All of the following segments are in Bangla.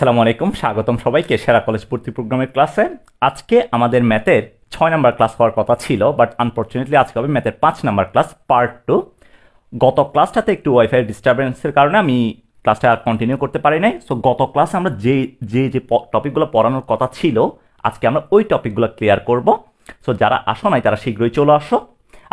আসসালামু আলাইকুম, স্বাগতম সবাইকে সেরা কলেজ ভর্তি প্রোগ্রামের ক্লাসে। আজকে আমাদের ম্যাথের 6 নাম্বার ক্লাস হওয়ার কথা ছিল, বাট আনফরচুনেটলি আজকে হবে ম্যাথের 5 নাম্বার ক্লাস পার্ট 2। গত ক্লাসটাতে একটু ওয়াইফাই ডিস্টারবেন্সের কারণে আমি ক্লাসটা আর কন্টিনিউ করতে পারি নাই। সো গত ক্লাসে আমরা যে টপিকগুলো পড়ানোর কথা ছিল, আজকে আমরা ওই টপিকগুলো ক্লিয়ার করব। সো যারা আসো নাই তারা শীঘ্রই চলে আসো।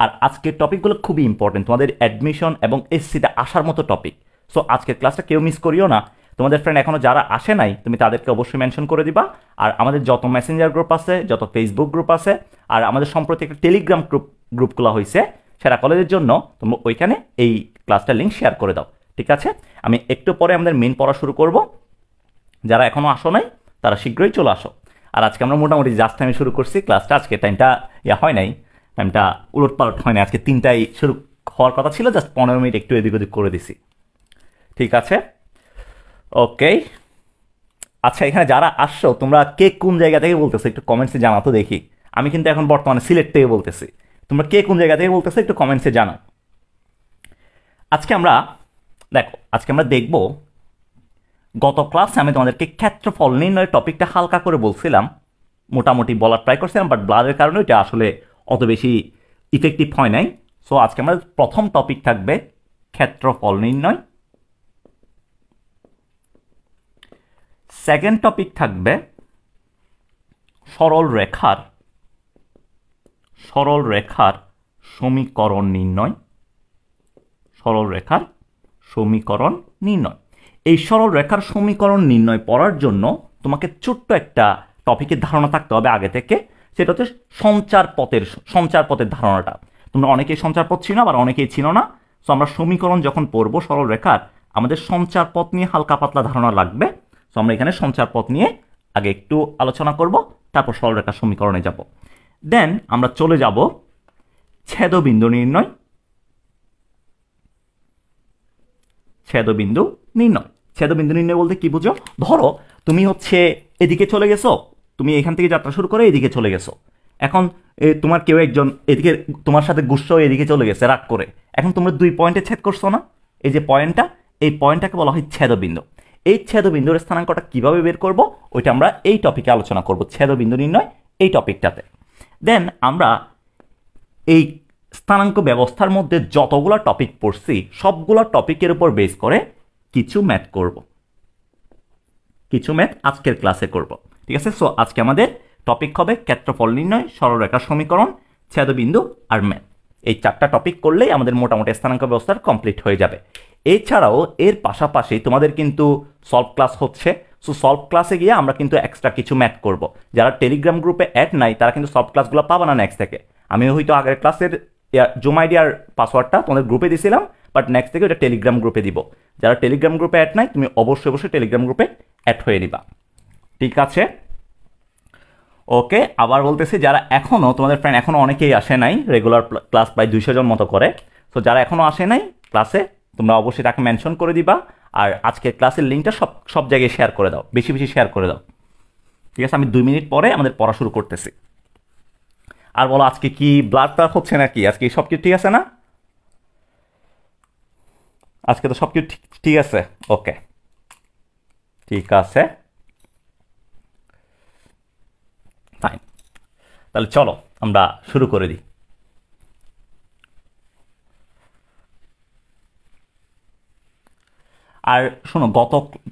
আর আজকের টপিকগুলো খুবই ইম্পর্টেন্ট, তোমাদের অ্যাডমিশন এবং এসসিতে আসার মতো টপিক। সো আজকের ক্লাসটা কেউ মিস করিও না। তোমাদের ফ্রেন্ড এখনও যারা আসে নাই তুমি তাদেরকে অবশ্যই মেনশন করে দিবা। আর আমাদের যত মেসেঞ্জার গ্রুপ আছে, যত ফেসবুক গ্রুপ আছে, আর আমাদের সম্প্রতি একটা টেলিগ্রাম গ্রুপগুলো হয়েছে সেরা কলেজের জন্য, তোমরা ওইখানে এই ক্লাসটার লিঙ্ক শেয়ার করে দাও। ঠিক আছে, আমি একটু পরে আমাদের মেন পড়া শুরু করব। যারা এখনও আসো নাই তারা শীঘ্রই চলে আসো। আর আজকে আমরা মোটামুটি জাস্ট টাইমে শুরু করছি ক্লাসটা। আজকে টাইমটা হয় নাই, টাইমটা উলট পালট হয় না। আজকে 3টায় শুরু হওয়ার কথা ছিল, জাস্ট 15 মিনিট একটু এদিক ওদিক করে দিছি। ঠিক আছে, ওকে। আচ্ছা, এখানে যারা আসছো তোমরা কে কোন জায়গা থেকে বলতেছো একটু কমেন্টসে জানাতো দেখি। আমি কিন্তু এখন বর্তমানে সিলেট থেকে বলতেছি, তোমরা কে কোন জায়গা থেকে বলতেছো একটু কমেন্টসে জানাও। আজকে আমরা দেখব, গত ক্লাসে আমি তোমাদেরকে ক্ষেত্রফল নির্ণয়ের টপিকটা হালকা করে বলছিলাম, মোটামুটি বলার ট্রাই করছিলাম, বাট ব্লারের কারণে এটা আসলে অত বেশি ইফেক্টিভ হয় নাই। সো আজকে আমরা প্রথম টপিক থাকবে ক্ষেত্রফল নির্ণয়, সেকেন্ড টপিক থাকবে সরল রেখার সমীকরণ নির্ণয়। এই সরল রেখার সমীকরণ নির্ণয় পড়ার জন্য তোমাকে ছোট্ট একটা টপিকের ধারণা থাকতে হবে আগে থেকে, সেটা হচ্ছে সঞ্চার পথের ধারণাটা। তোমরা অনেকেই সঞ্চার পথ ছিল, আবার অনেকেই ছিল না। সো আমরা সমীকরণ যখন পড়বো সরল রেখার, আমাদের সঞ্চার পথ নিয়ে হালকা পাতলা ধারণা লাগবে। সো আমরা এখানে সঞ্চার পথ নিয়ে আগে একটু আলোচনা করব, তারপর সরলরেখার সমীকরণে যাব। দেন আমরা চলে যাব ছেদবিন্দু নির্ণয়। ছেদবিন্দু নির্ণয় বলতে কি বুঝো? ধরো তুমি হচ্ছে এদিকে চলে গেছো, তুমি এখান থেকে যাত্রা শুরু করে এদিকে চলে গেছো। এখন তোমার কেউ একজন এদিকে তোমার সাথে গুচ্ছ এদিকে চলে গেছে রাগ করে। এখন তোমরা 2 পয়েন্টে ছেদ করছো না, এই যে পয়েন্টটা, এই পয়েন্টটাকে বলা হয় ছেদবিন্দু। এই ছেদবিন্দুর স্থানাঙ্কটা কিভাবে বের করব ওইটা আমরা এই টপিকে আলোচনা করব, ছেদবিন্দু নির্ণয় এই টপিকটাতে। দেন আমরা এই স্থানাঙ্ক ব্যবস্থার মধ্যে যতগুলো টপিক পড়ছি সবগুলো টপিকের উপর বেস করে কিছু ম্যাথ আজকের ক্লাসে করব। ঠিক আছে, সো আজকে আমাদের টপিক হবে ক্ষেত্রফল নির্ণয়, সরলরেখার সমীকরণ, ছেদবিন্দু আর ম্যাথ। এই 4টা টপিক করলেই আমাদের মোটামুটি স্থানাঙ্ক ব্যবস্থার কমপ্লিট হয়ে যাবে। এছাড়াও এর পাশাপাশি তোমাদের কিন্তু সলভ ক্লাস হচ্ছে। সো সলভ ক্লাসে গিয়ে আমরা কিন্তু এক্সট্রা কিছু ম্যাথ করব। যারা টেলিগ্রাম গ্রুপে অ্যাড নাই তারা কিন্তু সলভ ক্লাসগুলো পাবা না নেক্সট থেকে। আমি হয়তো আগের ক্লাসের জুম আইডি আর পাসওয়ার্ডটা তোমাদের গ্রুপে দিয়েছিলাম, বাট নেক্সট থেকে ওটা টেলিগ্রাম গ্রুপে দিব। যারা টেলিগ্রাম গ্রুপে অ্যাড নাই তুমি অবশ্যই টেলিগ্রাম গ্রুপে অ্যাড হয়ে নিবা। ঠিক আছে, ওকে। আবার বলতেছি, যারা এখনও তোমাদের ফ্রেন্ড এখনও অনেকেই আসে নাই, রেগুলার ক্লাস প্রায় 200 জন মতো করে। সো যারা এখনও আসে নাই ক্লাসে, তোমরা অবশ্যই তাকে মেনশন করে দিবা। আর আজকের ক্লাসের লিঙ্কটা সব জায়গায় শেয়ার করে দাও, বেশি শেয়ার করে দাও। ঠিক আছে, আমি 2 মিনিট পরে আমাদের পড়া শুরু করতেছি। আর বলো, আজকে কি ব্লাড হচ্ছে নাকি? আজকে সব কিছু ঠিক আছে না? আজকে তো সব কিছু ঠিক আছে, ওকে, ঠিক আছে, ফাইন। তাহলে চলো আমরা শুরু করে দিই। আর শোনো,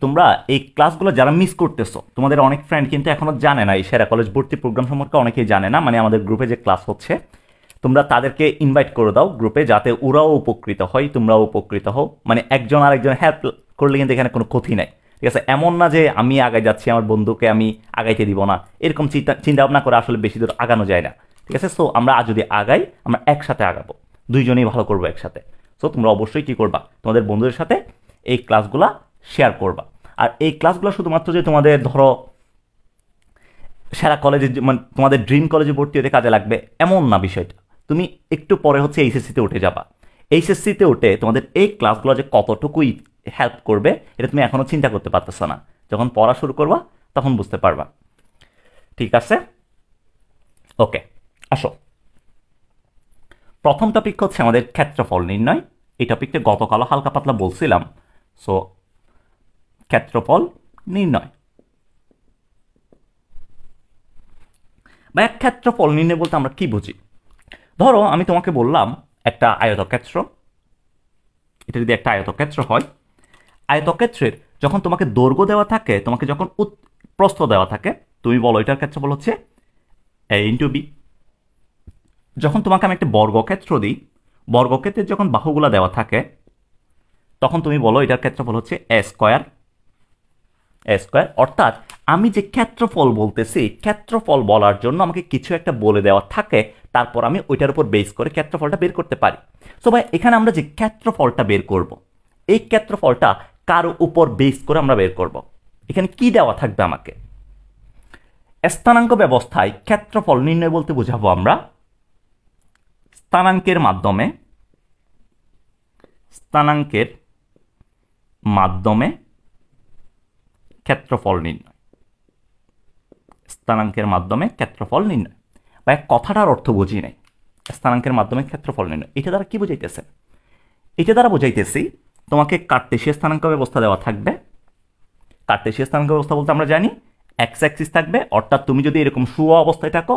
তোমরা এই ক্লাসগুলো যারা মিস করতেছো, তোমাদের অনেক ফ্রেন্ড কিন্তু এখনো জানে না এই সেরা কলেজ ভর্তি প্রোগ্রাম সম্পর্কে, অনেকেই জানে না। মানে আমাদের গ্রুপে যে ক্লাস হচ্ছে, তোমরা তাদেরকে ইনভাইট করে দাও গ্রুপে, যাতে ওরাও উপকৃত হয়, তোমরাও উপকৃত হও। মানে একজন আরেকজন হেল্প করলে কিন্তু এখানে কোনো ক্ষতি নাই। ঠিক আছে, এমন না যে আমি আগায় যাচ্ছি, আমার বন্ধুকে আমি আগাইতে দিব না, এরকম চিন্তা ভাবনা করে আসলে বেশি দূর আগানো যায় না। ঠিক আছে, সো আমরা যদি আগাই, আমরা একসাথে আগাবো, দুইজনেই ভালো করবো একসাথে। সো তোমরা অবশ্যই কি করবা, তোমাদের বন্ধুদের সাথে এই ক্লাসগুলা শেয়ার করবা। আর এই ক্লাসগুলো শুধুমাত্র যে তোমাদের ধরো সেরা কলেজে, মানে তোমাদের ড্রিম কলেজে ভর্তি হতে কাজে লাগবে এমন না বিষয়টা। তুমি একটু পরে হচ্ছে এইচএসসিতে উঠে যাবা, এইচএসসিতে উঠে তোমাদের এই ক্লাসগুলো যে কতটুকুই হেল্প করবে এটা তুমি এখনও চিন্তা করতে পারতেছ না। যখন পড়া শুরু করবা তখন বুঝতে পারবা। ঠিক আছে, ওকে, আসো। প্রথম টপিক হচ্ছে আমাদের ক্ষেত্রফল নির্ণয়। এই টপিকটা গতকালও হালকা পাতলা বলছিলাম। সো ক্ষেত্রফল নির্ণয়, বা এক ক্ষেত্রফল নির্ণয় বলতে আমরা কি বুঝি? ধরো আমি তোমাকে বললাম একটা আয়তক্ষেত্র, এটা যদি একটা আয়তক্ষেত্র হয়, আয়তক্ষেত্রের যখন তোমাকে দৈর্ঘ্য দেওয়া থাকে, তোমাকে যখন প্রস্থ দেওয়া থাকে, তুমি বলো এটার ক্ষেত্রফল হচ্ছে a ইন্টু বি। যখন তোমাকে আমি একটা বর্গক্ষেত্র দিই, বর্গক্ষেত্রের যখন বাহুগুলা দেওয়া থাকে, তখন তুমি বলো এটার ক্ষেত্রফল হচ্ছে a স্কয়ার। অর্থাৎ আমি যে ক্ষেত্রফল বলতেছি, ক্ষেত্রফল বলার জন্য আমাকে কিছু একটা বলে দেওয়া থাকে, তারপর আমি ওইটার উপর বেস করে ক্ষেত্রফলটা বের করতে পারি। সো ভাই এখানে আমরা যে ক্ষেত্রফলটা বের করব, এই ক্ষেত্রফলটা কার উপর বেস করে আমরা বের করব? এখানে কি দেওয়া থাকবে আমাকে? স্থানাঙ্ক ব্যবস্থায় ক্ষেত্রফল নির্ণয় বলতে বোঝাবো আমরা স্থানাঙ্কের মাধ্যমে ক্ষেত্রফল নির্ণয়। স্থানাঙ্কের মাধ্যমে ক্ষেত্রফল নির্ণয়। বা এক কথাটার অর্থ বুঝি নাই, স্থানাঙ্কের মাধ্যমে ক্ষেত্রফল নির্ণয়, এটা দ্বারা কি বুঝাইতেছে? এটা দ্বারা বুঝাইতেছি তোমাকে কার্টেসীয় স্থানাঙ্ক ব্যবস্থা দেওয়া থাকবে। কার্টেসীয় স্থানাঙ্ক ব্যবস্থা বলতে আমরা জানি এক্স অ্যাক্সিস থাকবে, অর্থাৎ তুমি যদি এরকম শুয়া অবস্থায় থাকো,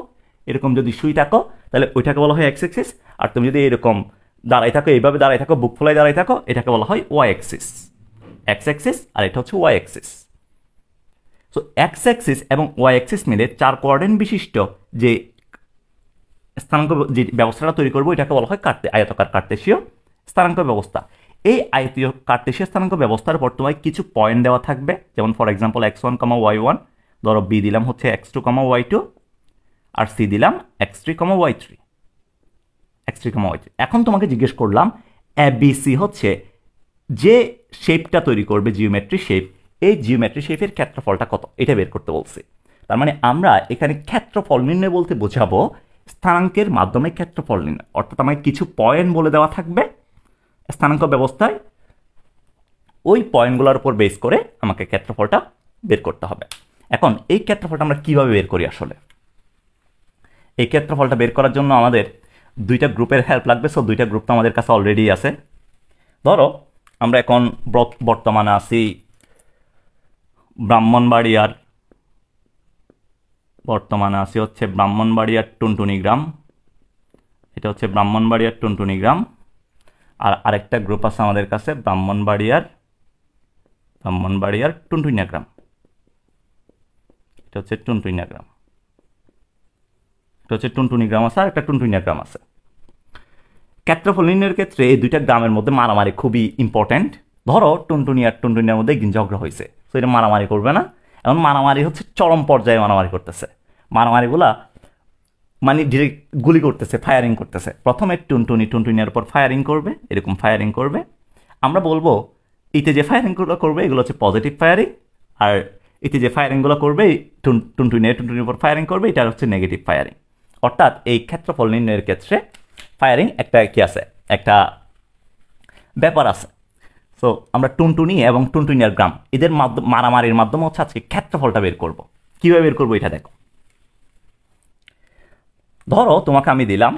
এরকম যদি শুই থাকো, তাহলে ওইটাকে বলা হয় এক্স অ্যাক্সিস। আর তুমি যদি এরকম দাঁড়াই থাকো, এইভাবে দাঁড়াই থাকো, বুক ফোলাই দাঁড়াই থাকো, এটাকে বলা হয় ওয়াই অ্যাক্সিস। এক্স অ্যাক্সিস আর এটা হচ্ছে Y axis. So X axis এবং ওয়াই অ্যাক্সিস মিলে 4 কোঅর্ডিনেট বিশিষ্ট যে স্থানাঙ্ক যে ব্যবস্থাটা তৈরি করবো, এটাকে বলা হয় আয়তাকার কার্টেসীয় স্থানাঙ্ক ব্যবস্থা। এই আয়তীয় কার্টেসীয় স্থানাঙ্ক ব্যবস্থার উপর তোমায় কিছু পয়েন্ট দেওয়া থাকবে, যেমন ফর এক্সাম্পল x1, y1, ধরো বি দিলাম হচ্ছে x2, y2, আর সি দিলাম x3, y3। এখন তোমাকে জিজ্ঞেস করলাম ABC হচ্ছে যে শেপটা তৈরি করবে, জিওমেট্রি শেপ, এই জিওমেট্রি শেপের ক্ষেত্রফলটা কত, এটা বের করতে বলছে। তার মানে আমরা এখানে ক্ষেত্রফল নির্ণয় বলতে বোঝাবো স্থানাঙ্কের মাধ্যমে ক্ষেত্রফল নির্ণয়। অর্থাৎ আমাকে কিছু পয়েন্ট বলে দেওয়া থাকবে স্থানাঙ্ক ব্যবস্থায়, ওই পয়েন্টগুলোর উপর বেস করে আমাকে ক্ষেত্রফলটা বের করতে হবে। এখন এই ক্ষেত্রফলটা আমরা কিভাবে বের করি? আসলে এই ক্ষেত্রফলটা বের করার জন্য আমাদের দুইটা গ্রুপের হেল্প লাগবে। সো দুইটা গ্রুপ তো আমাদের কাছে অলরেডি আছে। ধরো আমরা এখন বর্তমানে আছি ব্রাহ্মণবাড়িয়ার টুনটুনি গ্রাম। এটা হচ্ছে ব্রাহ্মণবাড়িয়ার টুনটুনি গ্রাম। আর আরেকটা গ্রুপ আছে আমাদের কাছে ব্রাহ্মণবাড়িয়ার টুনটুনিয়া গ্রাম। এটা হচ্ছে টুনটুনিয়া গ্রাম। এটা হচ্ছে টুনটুনি গ্রাম আছে, আর একটা টুনটুনিয়া গ্রাম আছে। ক্ষেত্রফল নির্ণয়ের ক্ষেত্রে এই দুইটা গ্রামের মধ্যে মারামারি খুবই ইম্পর্টেন্ট। ধরো টুনটুনিয়ার মধ্যে একদিন ঝগড়া হয়েছে, তো এটা মারামারি করবে না। এখন মারামারি হচ্ছে চরম পর্যায়ে মারামারি করতেছে। মারামারিগুলা মানে ডিরেক্ট গুলি করতেছে, ফায়ারিং করতেছে। প্রথমে টুনটুনিয়ার উপর ফায়ারিং করবে, এরকম ফায়ারিং করবে। আমরা বলবো এতে যে ফায়ারিংগুলো করবে এগুলো হচ্ছে পজিটিভ ফায়ারিং, আর এতে যে ফায়ারিংগুলো করবে টুনটুনির উপর ফায়ারিং করবে, এটা হচ্ছে নেগেটিভ ফায়ারিং। অর্থাৎ এই ক্ষেত্রফল নির্ণয়ের ক্ষেত্রে ফায়ারিং একটা কি আছে, একটা ব্যাপার আছে। সো আমরা টুনটুনি এবং টুনটুনিয়ার গ্রাম এদের মারামারির মাধ্যমে হচ্ছে আজকে ক্ষেত্রফলটা বের করব। কিভাবে বের করবো এটা দেখো। ধরো তোমাকে আমি দিলাম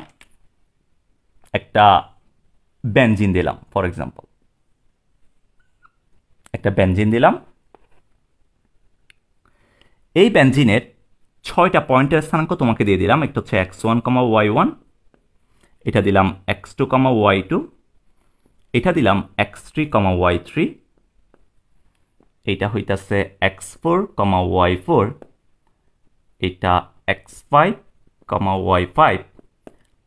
একটা বেনজিন দিলাম, ফর এক্সাম্পল একটা বেনজিন দিলাম। এই বেনজিনের 6টা পয়েন্টের স্থানাঙ্ক তোমাকে দিয়ে দিলাম। একটা হচ্ছে x1, y1, এটা দিলাম x2, y2, এটা দিলাম x3, y3, এটা হইতাছে x4, y4, এটা x5, y5,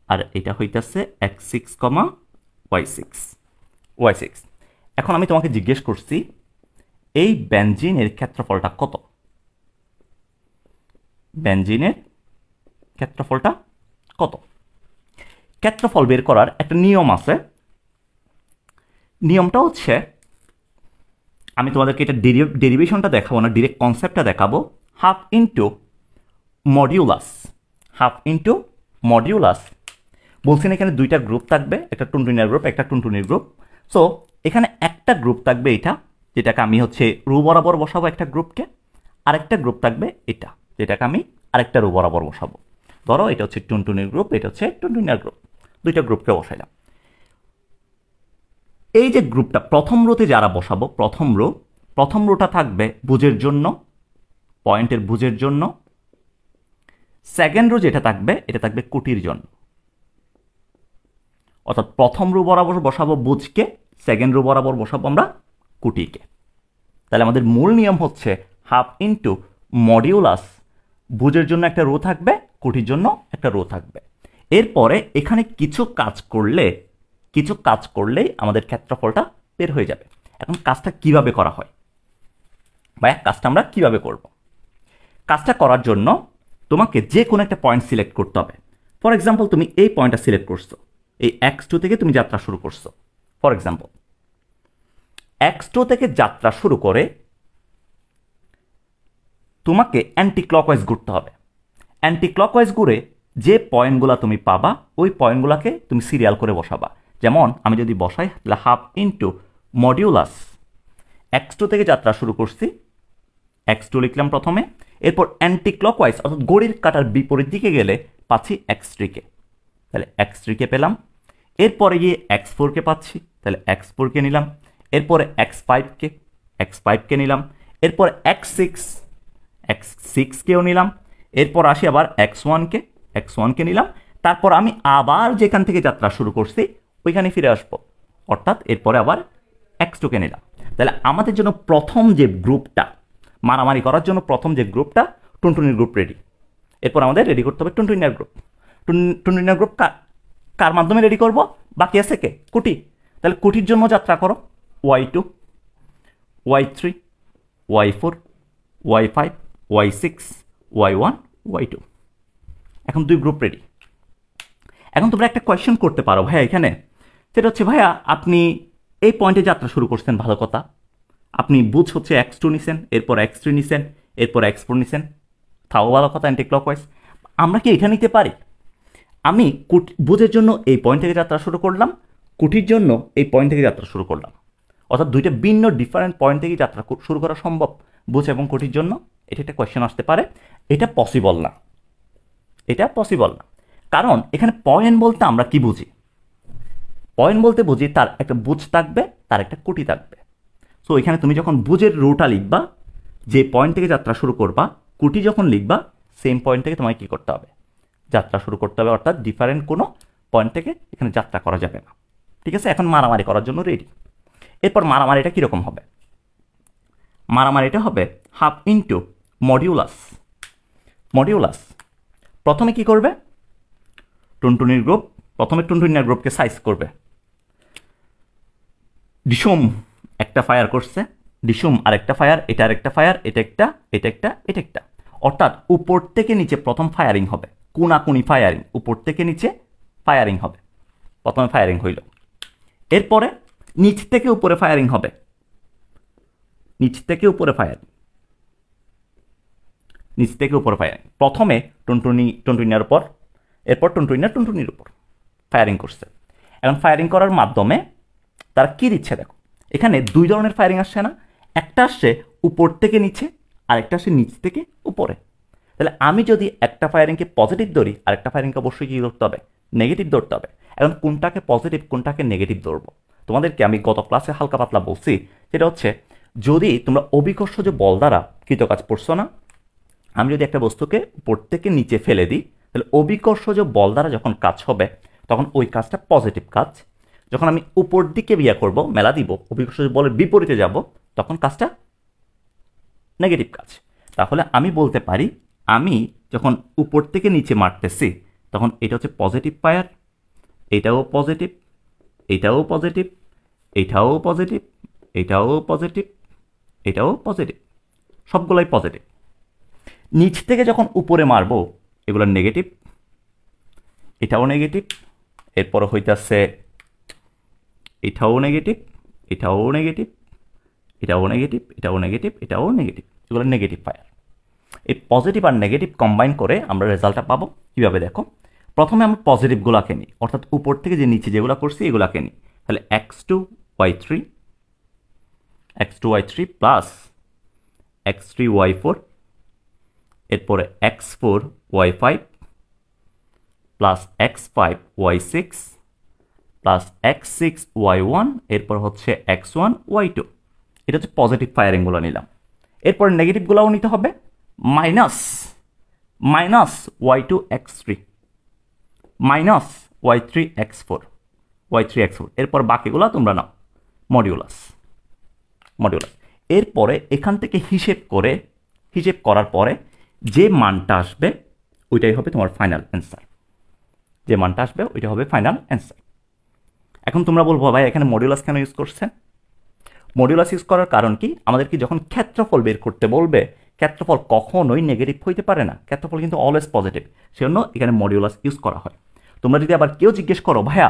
আর এটা হইতাছে x6, y6। এখন আমি তোমাকে জিজ্ঞেস করছি এই বেনজিনের ক্ষেত্রফলটা কত? ক্ষেত্রফল বের করার একটা নিয়ম আছে। নিয়মটা হচ্ছে, আমি তোমাদেরকে এটা ডেরিভেশনটা দেখাবো না, ডিরেক্ট কনসেপ্টটা দেখাবো। Half into modulus. বলছি না এখানে দুইটা গ্রুপ থাকবে, একটা টুনটুনিয়ার গ্রুপ, একটা টুনটুনির গ্রুপ। সো এখানে একটা গ্রুপ থাকবে এটা, যেটাকে আমি হচ্ছে রু বরাবর বসাবো একটা গ্রুপকে, আরেকটা গ্রুপ থাকবে এটা, যেটাকে আমি আরেকটা রু বরাবর বসাবো। ধরো এটা হচ্ছে টুনটুনির গ্রুপ, এটা হচ্ছে টুনটুনিয়ার গ্রুপ, দুইটা গ্রুপকে বসাইলাম। এই যে গ্রুপটা প্রথম রোতে যারা বসাবো, প্রথম রোটা থাকবে ভুজের জন্য, পয়েন্টের ভুজের জন্য সেকেন্ড রো যেটা থাকবে এটা থাকবে কুটির জন্য, অর্থাৎ প্রথম রো বরাবর বসাবো বুঝকে, সেকেন্ড রো বরাবর বসাবো আমরা কুটিকে। তাহলে আমাদের মূল নিয়ম হচ্ছে হাফ ইন্টু মডিউলাস, বুঝের জন্য একটা রো থাকবে, কুটির জন্য একটা রো থাকবে। এরপরে এখানে কিছু কাজ করলেই আমাদের ক্ষেত্রফলটা বের হয়ে যাবে। এখন কাজটা কিভাবে করা হয় ভাইয়া, কাজটা আমরা কিভাবে করব? কাজটা করার জন্য তোমাকে যে কোনো একটা পয়েন্ট সিলেক্ট করতে হবে। ফর এক্সাম্পল তুমি এই পয়েন্টটা সিলেক্ট করছো, এই x2 থেকে তুমি যাত্রা শুরু করছো। ফর এক্সাম্পল x2 থেকে যাত্রা শুরু করে তোমাকে অ্যান্টি ক্লকওয়াইজ ঘুরতে হবে। অ্যান্টি ক্লকওয়াইজ ঘুরে যে পয়েন্টগুলো তুমি পাবা ওই পয়েন্টগুলোকে তুমি সিরিয়াল করে বসাবা। যেমন আমি যদি বসাই তাহলে হাফ ইন্টু মডিউলাস, x2 থেকে যাত্রা শুরু করছি, x2 লিখলাম প্রথমে, এরপর অ্যান্টি ক্লকওয়াইজ অর্থাৎ ঘড়ির কাঁটার বিপরীত দিকে গেলে পাচ্ছি x3কে, তাহলে x3কে পেলাম। এরপরে গিয়ে x4কে পাচ্ছি, তাহলে x4কে নিলাম। এরপরে x5কে নিলাম। এরপর x6কেও নিলাম। এরপর আসি আবার x1কে নিলাম। তারপর আমি আবার যেখান থেকে যাত্রা শুরু করছি ওইখানে ফিরে আসবো, অর্থাৎ এরপরে আবার x2কে নিলাম। তাহলে আমাদের জন্য প্রথম যে গ্রুপটা মারামারি করার জন্য প্রথম যে গ্রুপটা টুনটুনির গ্রুপ রেডি। এরপর আমাদের রেডি করতে হবে টুনটুনিয়ার গ্রুপ। টুনটুনিয়ার গ্রুপ কার মাধ্যমে রেডি করব? বাকি আছে কে? কুটি। তাহলে কুটির জন্য যাত্রা করো y2, y3, y4, y5, y6, y1, y2। এখন দুই গ্রুপ রেডি। এখন তোমরা একটা কোয়েশ্চেন করতে পারো ভাইয়া এখানে, সেটা হচ্ছে ভাইয়া আপনি এই পয়েন্টে যাত্রা শুরু করছেন, ভালো কথা, আপনি বুঝ হচ্ছে x2 নিছেন, এরপর x3 নিছেন, এরপর x4 নিছেন, তাও ভালো কথা, অ্যান্টি ক্লকওয়াইজ। আমরা কি এটা নিতে পারি? আমি বুঝের জন্য এই পয়েন্ট থেকে যাত্রা শুরু করলাম, কুটির জন্য এই পয়েন্ট থেকে যাত্রা শুরু করলাম, অর্থাৎ দুইটা ভিন্ন ডিফারেন্ট পয়েন্ট থেকে যাত্রা শুরু করা সম্ভব বুঝ এবং কুটির জন্য। এটা একটা কোয়েশ্চেন আসতে পারে। এটা পসিবল না, কারণ এখানে পয়েন্ট বলতে আমরা কি বুঝি? পয়েন্ট বলতে বুঝি তার একটা বুঝ থাকবে, তার একটা কুটি থাকবে। সো এখানে তুমি যখন বুঝের রোটা লিখবা, যে পয়েন্ট থেকে যাত্রা শুরু করবা, কুটি যখন লিখবা সেম পয়েন্ট থেকে তোমাকে কী করতে হবে? যাত্রা শুরু করতে হবে, অর্থাৎ ডিফারেন্ট কোনো পয়েন্ট থেকে এখানে যাত্রা করা যাবে না। ঠিক আছে, এখন মারামারি করার জন্য রেডি। এরপর মারামারিটা কীরকম হবে? মারামারিটা হবে হাফ ইন্টু মডিউলাস। প্রথমে কি করবে? টুনটুনির গ্রুপ, প্রথমে টুনটুনিয়ার গ্রুপকে সাইজ করবে। ডিসুম একটা ফায়ার করছে, ডিসুম আরেকটা ফায়ার, এটা আরেকটা ফায়ার, এটা একটা, অর্থাৎ উপর থেকে নিচে প্রথম ফায়ারিং হবে, কোনাকুনি ফায়ারিং, উপর থেকে নিচে ফায়ারিং হবে। প্রথমে ফায়ারিং হইল, এরপরে নিচ থেকে উপরে ফায়ারিং হবে, নিচ থেকে উপরে ফায়ারিং। প্রথমে টুনটুনিয়ার উপর, এরপর টুনটুনির উপর ফায়ারিং করছে। এখন ফায়ারিং করার মাধ্যমে তারা কি দিচ্ছে দেখো, এখানে দুই ধরনের ফায়ারিং আসছে না, একটা আসছে উপর থেকে নিচে, আর একটা আসছে নিচ থেকে উপরে। তাহলে আমি যদি একটা ফায়ারিংকে পজিটিভ ধরি, আরেকটা ফায়ারিংকে অবশ্যই কি ধরতে হবে? নেগেটিভ ধরতে হবে। এখন কোনটাকে পজিটিভ কোনটাকে নেগেটিভ ধরবো তোমাদেরকে আমি গত ক্লাসে হালকা পাতলা বলছি, সেটা হচ্ছে যদি তোমরা অভিকর্ষজ বল দ্বারা কৃতকাজ পড়ছো না, আমি যদি একটা বস্তুকে উপর থেকে নিচে ফেলে দিই তাহলে অভিকর্ষজ বল দ্বারা যখন কাজ হবে তখন ওই কাজটা পজিটিভ কাজ। যখন আমি উপর দিকে করব, মেলা দিব, অভিকর্ষজ বলের বিপরীতে যাব, তখন কাজটা নেগেটিভ কাজ। তাহলে আমি বলতে পারি আমি যখন উপর থেকে নিচে মারতেছি তখন এটা হচ্ছে পজিটিভ ফায়ার, এটাও পজিটিভ, এটাও পজিটিভ, এটাও পজিটিভ, এটাও পজিটিভ, এটাও পজিটিভ, সবগুলোই পজিটিভ। নিচ থেকে যখন উপরে মারবো এগুলো নেগেটিভ, এটাও নেগেটিভ, এরপর হইতাছে এটাও নেগেটিভ, এটাও নেগেটিভ, এটাও নেগেটিভ, এটাও নেগেটিভ, এটাও নেগেটিভ, এগুলো নেগেটিভ ফায়ার। এই পজিটিভ আর নেগেটিভ কম্বাইন করে আমরা রেজাল্টটা পাবো কীভাবে দেখো। প্রথমে আমরা পজিটিভগুলোকে নিই, অর্থাৎ উপর থেকে যে নিচে যেগুলো করছি এগুলোকে নিই। তাহলে x2y3 প্লাস x3y4, এরপরে x4y5 plus x5y6 plus x6y1, এরপর হচ্ছে x1y2। এটা হচ্ছে পজিটিভ ফায়ারিংগুলো নিলাম। এরপর নেগেটিভগুলোও নিতে হবে, minus minus y2 x3 minus y3 x4 y3 x4, এরপর বাকিগুলো তোমরা নাও মডিউলাস। এরপরে এখান থেকে হিসেব করার পরে যে মানটা আসবে ওইটাই হবে তোমার ফাইনাল অ্যান্সার। এখন তোমরা বলবো ভাই এখানে মডিউলাস কেন ইউজ করছেন? মডিউলাস ইউজ করার কারণ কি, আমাদের কি যখন ক্ষেত্রফল বের করতে বলবে, ক্ষেত্রফল কখনোই নেগেটিভ হইতে পারে না, ক্ষেত্রফল কিন্তু অলওয়েজ পজিটিভ, সেজন্য এখানে মডিউলাস ইউজ করা হয়। তোমরা যদি আবার কেউ জিজ্ঞেস করো ভাইয়া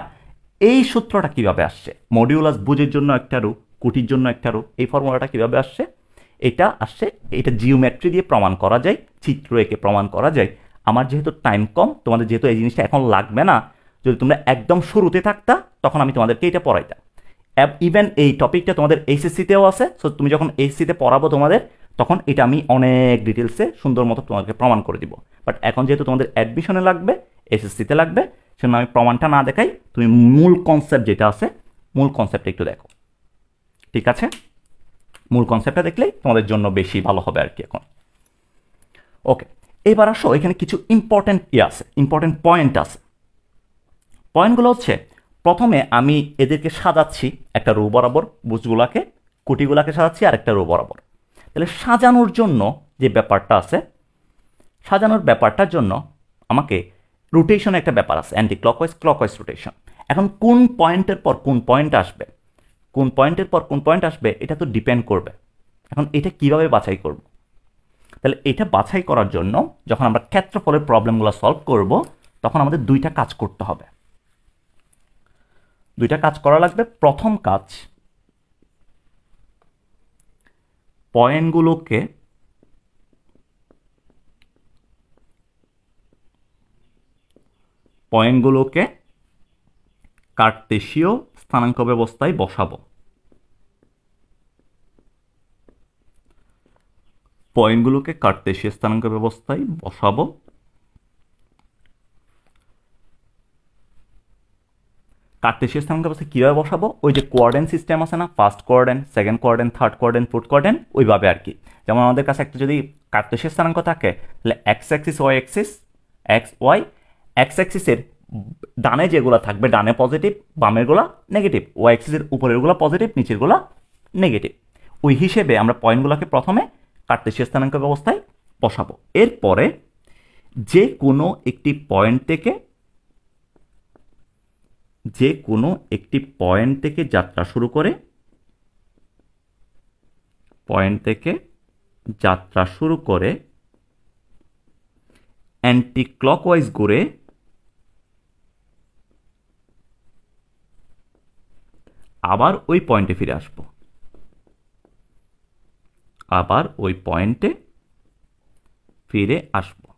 এই সূত্রটা কিভাবে আসছে, মডিউলাস বুঝের জন্য একটা রূপ, কোটির জন্য একটা রূপ, এই ফর্মুলাটা কিভাবে আসছে, এটা জিওমেট্রি দিয়ে প্রমাণ করা যায়, চিত্র এঁকে প্রমাণ করা যায়। আমার যেহেতু টাইম কম, তোমাদের যেহেতু এই জিনিসটা এখন লাগবে না, যদি তোমরা একদম শুরুতে থাকতা তখন আমি তোমাদেরকে এটা পড়াইতাম। ইভেন এই টপিকটা তোমাদের এইচএসসিতেও আছে, সো তুমি যখন এইচএসসিতে পড়াবো তোমাদের, তখন এটা আমি অনেক ডিটেলসে সুন্দর মতো তোমাদেরকে প্রমাণ করে দিব। বাট এখন যেহেতু তোমাদের অ্যাডমিশনে লাগবে, এসএসসিতে লাগবে, সেজন্য আমি প্রমাণটা না দেখাই, তুমি মূল কনসেপ্ট যেটা আছে মূল কনসেপ্টটা একটু দেখো, ঠিক আছে? মূল কনসেপ্টটা দেখলেই তোমাদের জন্য বেশি ভালো হবে আর কি। এখন ওকে, এবার আসো এখানে কিছু ইম্পর্টেন্ট পয়েন্ট আছে। পয়েন্টগুলো হচ্ছে, প্রথমে আমি এদেরকে সাজাচ্ছি একটা রো বরাবর, বুঝগুলাকে কুটিগুলাকে সাজাচ্ছি আর একটা রো বরাবর। তাহলে সাজানোর জন্য যে ব্যাপারটা আছে, সাজানোর ব্যাপারটার জন্য আমাকে রোটেশনে একটা ব্যাপার আছে, অ্যান্টি ক্লকওয়াইজ রোটেশন। এখন কোন পয়েন্টের পর কোন পয়েন্ট আসবে এটা তো ডিপেন্ড করবে। এখন এটা কিভাবে বাছাই করব? তাহলে এটা বাছাই করার জন্য যখন আমরা ক্ষেত্রফলের প্রবলেমগুলো সলভ করব, তখন আমাদের দুইটা কাজ করতে হবে, দুইটা কাজ করা লাগবে। প্রথম কাজ, পয়েন্টগুলোকে কার্টেসীয় স্থানাঙ্ক ব্যবস্থায় বসাবো। কার্টেসীয় স্থানাঙ্ক ব্যবস্থায় বসাবো। কার্টেসীয় স্থানাঙ্ক ব্যবস্থায় কীভাবে বসাবো? ওই যে কোঅর্ডিনেট সিস্টেম আছে না, first coordinate, second coordinate, third coordinate, fourth coordinate, ওইভাবে আর কি। যেমন আমাদের কাছে একটা যদি কার্টেসীয় স্থানাঙ্ক থাকে, তাহলে x axis, y axis, x অ্যাক্সিসের ডানে যেগুলো থাকবে, ডানে পজিটিভ, বামেরগুলো নেগেটিভ, ওয়াই অ্যাক্সিসের উপরেরগুলো পজিটিভ, নিচেরগুলো নেগেটিভ। ওই হিসেবে আমরা পয়েন্টগুলোকে প্রথমে কার্টেসীয় স্থানাঙ্ক ব্যবস্থায় বসাবো। এরপরে যে কোনো একটি পয়েন্ট থেকে যাত্রা শুরু করে অ্যান্টি ক্লকওয়াইজ ঘুরে আবার ওই পয়েন্টে ফিরে আসবো।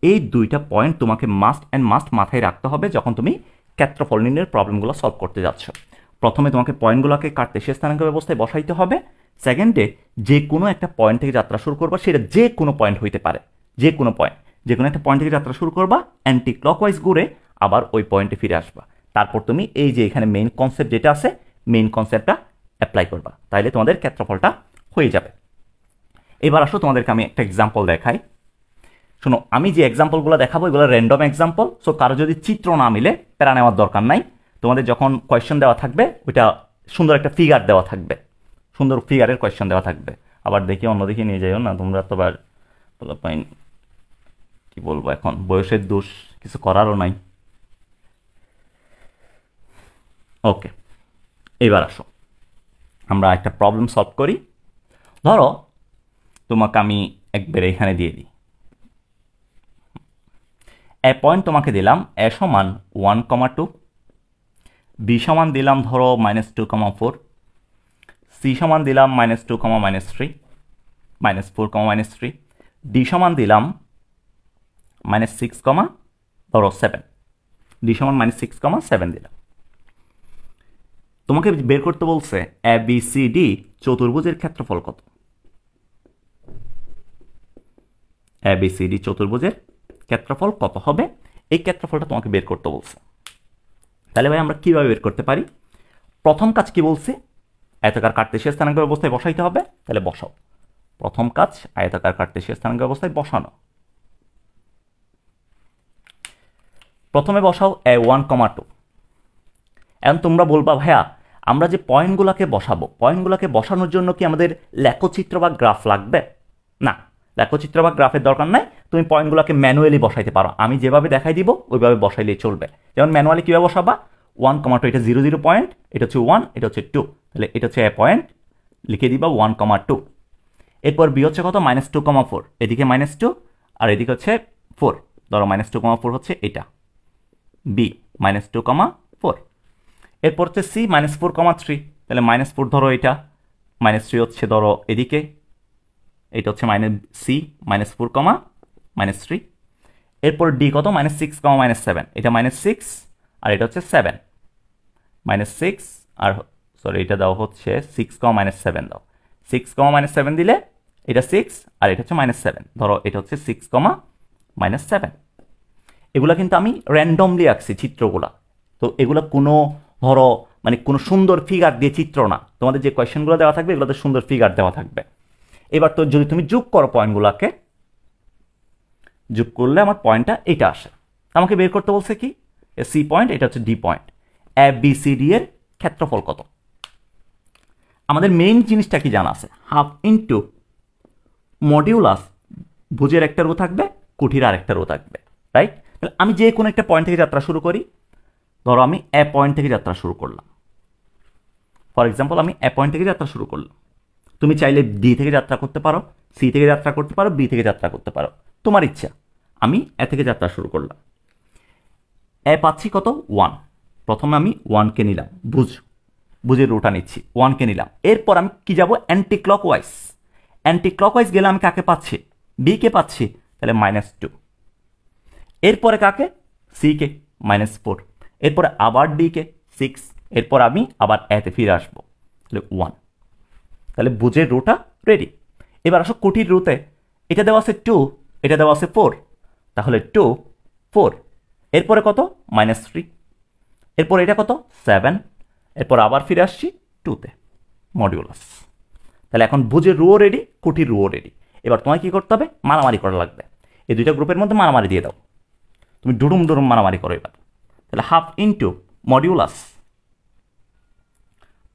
এই দুইটা পয়েন্ট তোমাকে মাস্ট মাথায় রাখতে হবে যখন তুমি ক্ষেত্রফল নির্ণয়ের প্রবলেমগুলো সলভ করতে যাচ্ছ। প্রথমে তোমাকে পয়েন্টগুলোকে কার্টেসীয় স্থানাঙ্ক ব্যবস্থায় বসাইতে হবে। সেকেন্ডে যে কোনো একটা পয়েন্ট থেকে যাত্রা শুরু করবা, সেটা যে কোনো পয়েন্ট হইতে পারে, যে কোনো একটা পয়েন্ট থেকে যাত্রা শুরু করবা, অ্যান্টি ক্লকওয়াইজ ঘুরে আবার ওই পয়েন্টে ফিরে আসবা। তারপর তুমি এই যে এখানে মেইন কনসেপ্ট যেটা আছে, মেইন কনসেপ্টটা অ্যাপ্লাই করবা, তাইলে তোমাদের ক্ষেত্রফলটা হয়ে যাবে। এবার আসো তোমাদেরকে আমি একটা এক্সাম্পল দেখাই। শোনো, আমি যে এক্সাম্পলগুলো দেখাবো এগুলো র্যান্ডম এক্সাম্পল, সো কারো যদি চিত্র না মিলে প্যারা নেওয়ার দরকার নাই। তোমাদের যখন কোয়েশ্চেন দেওয়া থাকবে, ওইটা সুন্দর একটা ফিগার দেওয়া থাকবে, সুন্দর ফিগারের কোয়েশ্চেন দেওয়া থাকবে। আবার দেখি অন্যদিকে নিয়ে যাইও না তোমরা, তো আবার কি বলবো, এখন বয়সের দোষ, কিছু করারও নাই। ওকে, এবার আসো আমরা একটা প্রবলেম সলভ করি। ধরো তোমাকে আমি একবারে এখানে দিয়ে দিই, এ পয়েন্ট তোমাকে দিলাম এ সমান 1,2, বি সমান দিলাম ধরো -2,4, সি সমান দিলাম -2, -3, -4, -3, ডি সমান দিলাম -6, ধরো 7, ডি সমান -6, 7 দিলাম। তোমাকে বের করতে বলছে ABCD চতুর্ভুজের ক্ষেত্রফল কত। ABCD চতুর্ভুজের ক্ষেত্রফল কত হবে, এই ক্ষেত্রফলটা তোমাকে বের করতে বলছে। তাহলে ভাই আমরা কিভাবে বের করতে পারি? প্রথম কাজ কি বলছে, আয়তাকার কার্টেসীয় স্থানাঙ্ক ব্যবস্থায় বসাইতে হবে। তাহলে বসাও, প্রথম কাজ আয়তাকার কার্টেসীয় স্থানাঙ্ক অবস্থায় বসানো। প্রথমে বসাও a1, 2। এখন তোমরা বলবা ভাইয়া আমরা যে পয়েন্টগুলোকে বসাবো, পয়েন্টগুলোকে বসানোর জন্য কি আমাদের লেখচিত্র বা গ্রাফ লাগবে? না, লেখচিত্র বা গ্রাফের দরকার নাই, তুমি পয়েন্টগুলোকে ম্যানুয়ালি বসাইতে পারো। আমি যেভাবে দেখাই দিব ওইভাবে বসাইলেই চলবে। যেমন ম্যানুয়ালি কীভাবে বসাবা, 1, 2, এটা 0, 0 পয়েন্ট, এটা হচ্ছে 1, এটা হচ্ছে 2, তাহলে এটা হচ্ছে এ পয়েন্ট, লিখে দিবা 1, 2। এরপর বি হচ্ছে কত, -2, 4, এদিকে -2 আর এদিকে হচ্ছে 4, ধরো -2, 4 হচ্ছে এটা বি, -2, 4। এরপর হচ্ছে সি -4, 3, তাহলে -4 ধরো এটা, -3 হচ্ছে ধরো এদিকে, এটা হচ্ছে সি -4, -3। এরপর ডি কত, -6, -7, এটা -6 আর এটা হচ্ছে 7, -6 আর সরি এটা দাও হচ্ছে 6, -7 দাও, 6, -7 দিলে এটা 6 আর এটা হচ্ছে -7, ধরো এটা হচ্ছে 6, -7। এগুলা কিন্তু আমি র্যান্ডমলি আঁকছি চিত্রগুলা, তো এগুলা কোনো ধরো মানে কোনো সুন্দর ফিগার দিয়ে চিত্র না, তোমাদের যে কোয়েশ্চেনগুলো দেওয়া থাকবে এগুলোতে সুন্দর ফিগার দেওয়া থাকবে। এবার তো যদি তুমি যোগ করো পয়েন্টগুলোকে, যোগ করলে আমার পয়েন্টটা এটা আসে। আমাকে বের করতে বলছে কি, সি পয়েন্ট, এটা হচ্ছে D point, A B C D এর ক্ষেত্রফল কত। আমাদের মেইন জিনিসটা কি জানা আছে, হাফ ইন্টু মডিউলাস, ভুজের একটা রো থাকবে, কুঠির আরেকটা রো থাকবে, রাইট। তাহলে আমি যে কোনো একটা পয়েন্ট থেকে যাত্রা শুরু করি, ধরো আমি এ পয়েন্ট থেকে যাত্রা শুরু করলাম, ফর এক্সাম্পল আমি এ পয়েন্ট থেকে যাত্রা শুরু করলাম, তুমি চাইলে ডি থেকে যাত্রা করতে পারো, সি থেকে যাত্রা করতে পারো, বি থেকে যাত্রা করতে পারো, তোমার ইচ্ছা। আমি এ থেকে যাত্রা শুরু করলাম, এ পাচ্ছি কত, 1, প্রথমে আমি 1কে নিলাম, বুঝের রুটা নিচ্ছি, 1কে নিলাম। এরপর আমি কি যাব, অ্যান্টি ক্লকওয়াইজ, অ্যান্টি ক্লকওয়াইজ গেলে আমি কাকে পাচ্ছি, বি কে পাচ্ছি, তাহলে -2। এরপরে কাকে, সি কে, -4। এরপরে আবার ডি কে 6, এরপর আমি আবার এতে ফিরে আসবো, তাহলে 1। তাহলে বুঝের রুটা রেডি। এবার আসো কুটির রুতে, এটা দেওয়া আছে 2, এটা দেওয়া আছে 4, তাহলে 2, 4, এরপরে কত, -3, এরপর এটা কত, 7, এরপর আবার ফিরে আসছি 2তে, মডিউলাস। তাহলে এখন বুঝের রুও রেডি, কুটির রুও রেডি। এবার তোমায় কি করতে হবে, মারামারি করা লাগবে, এই দুইটা গ্রুপের মধ্যে মারামারি দিয়ে দাও, তুমি ডুরুম ডুরুম মারামারি করো এবার। তাহলে হাফ ইন্টু মডিউলাস,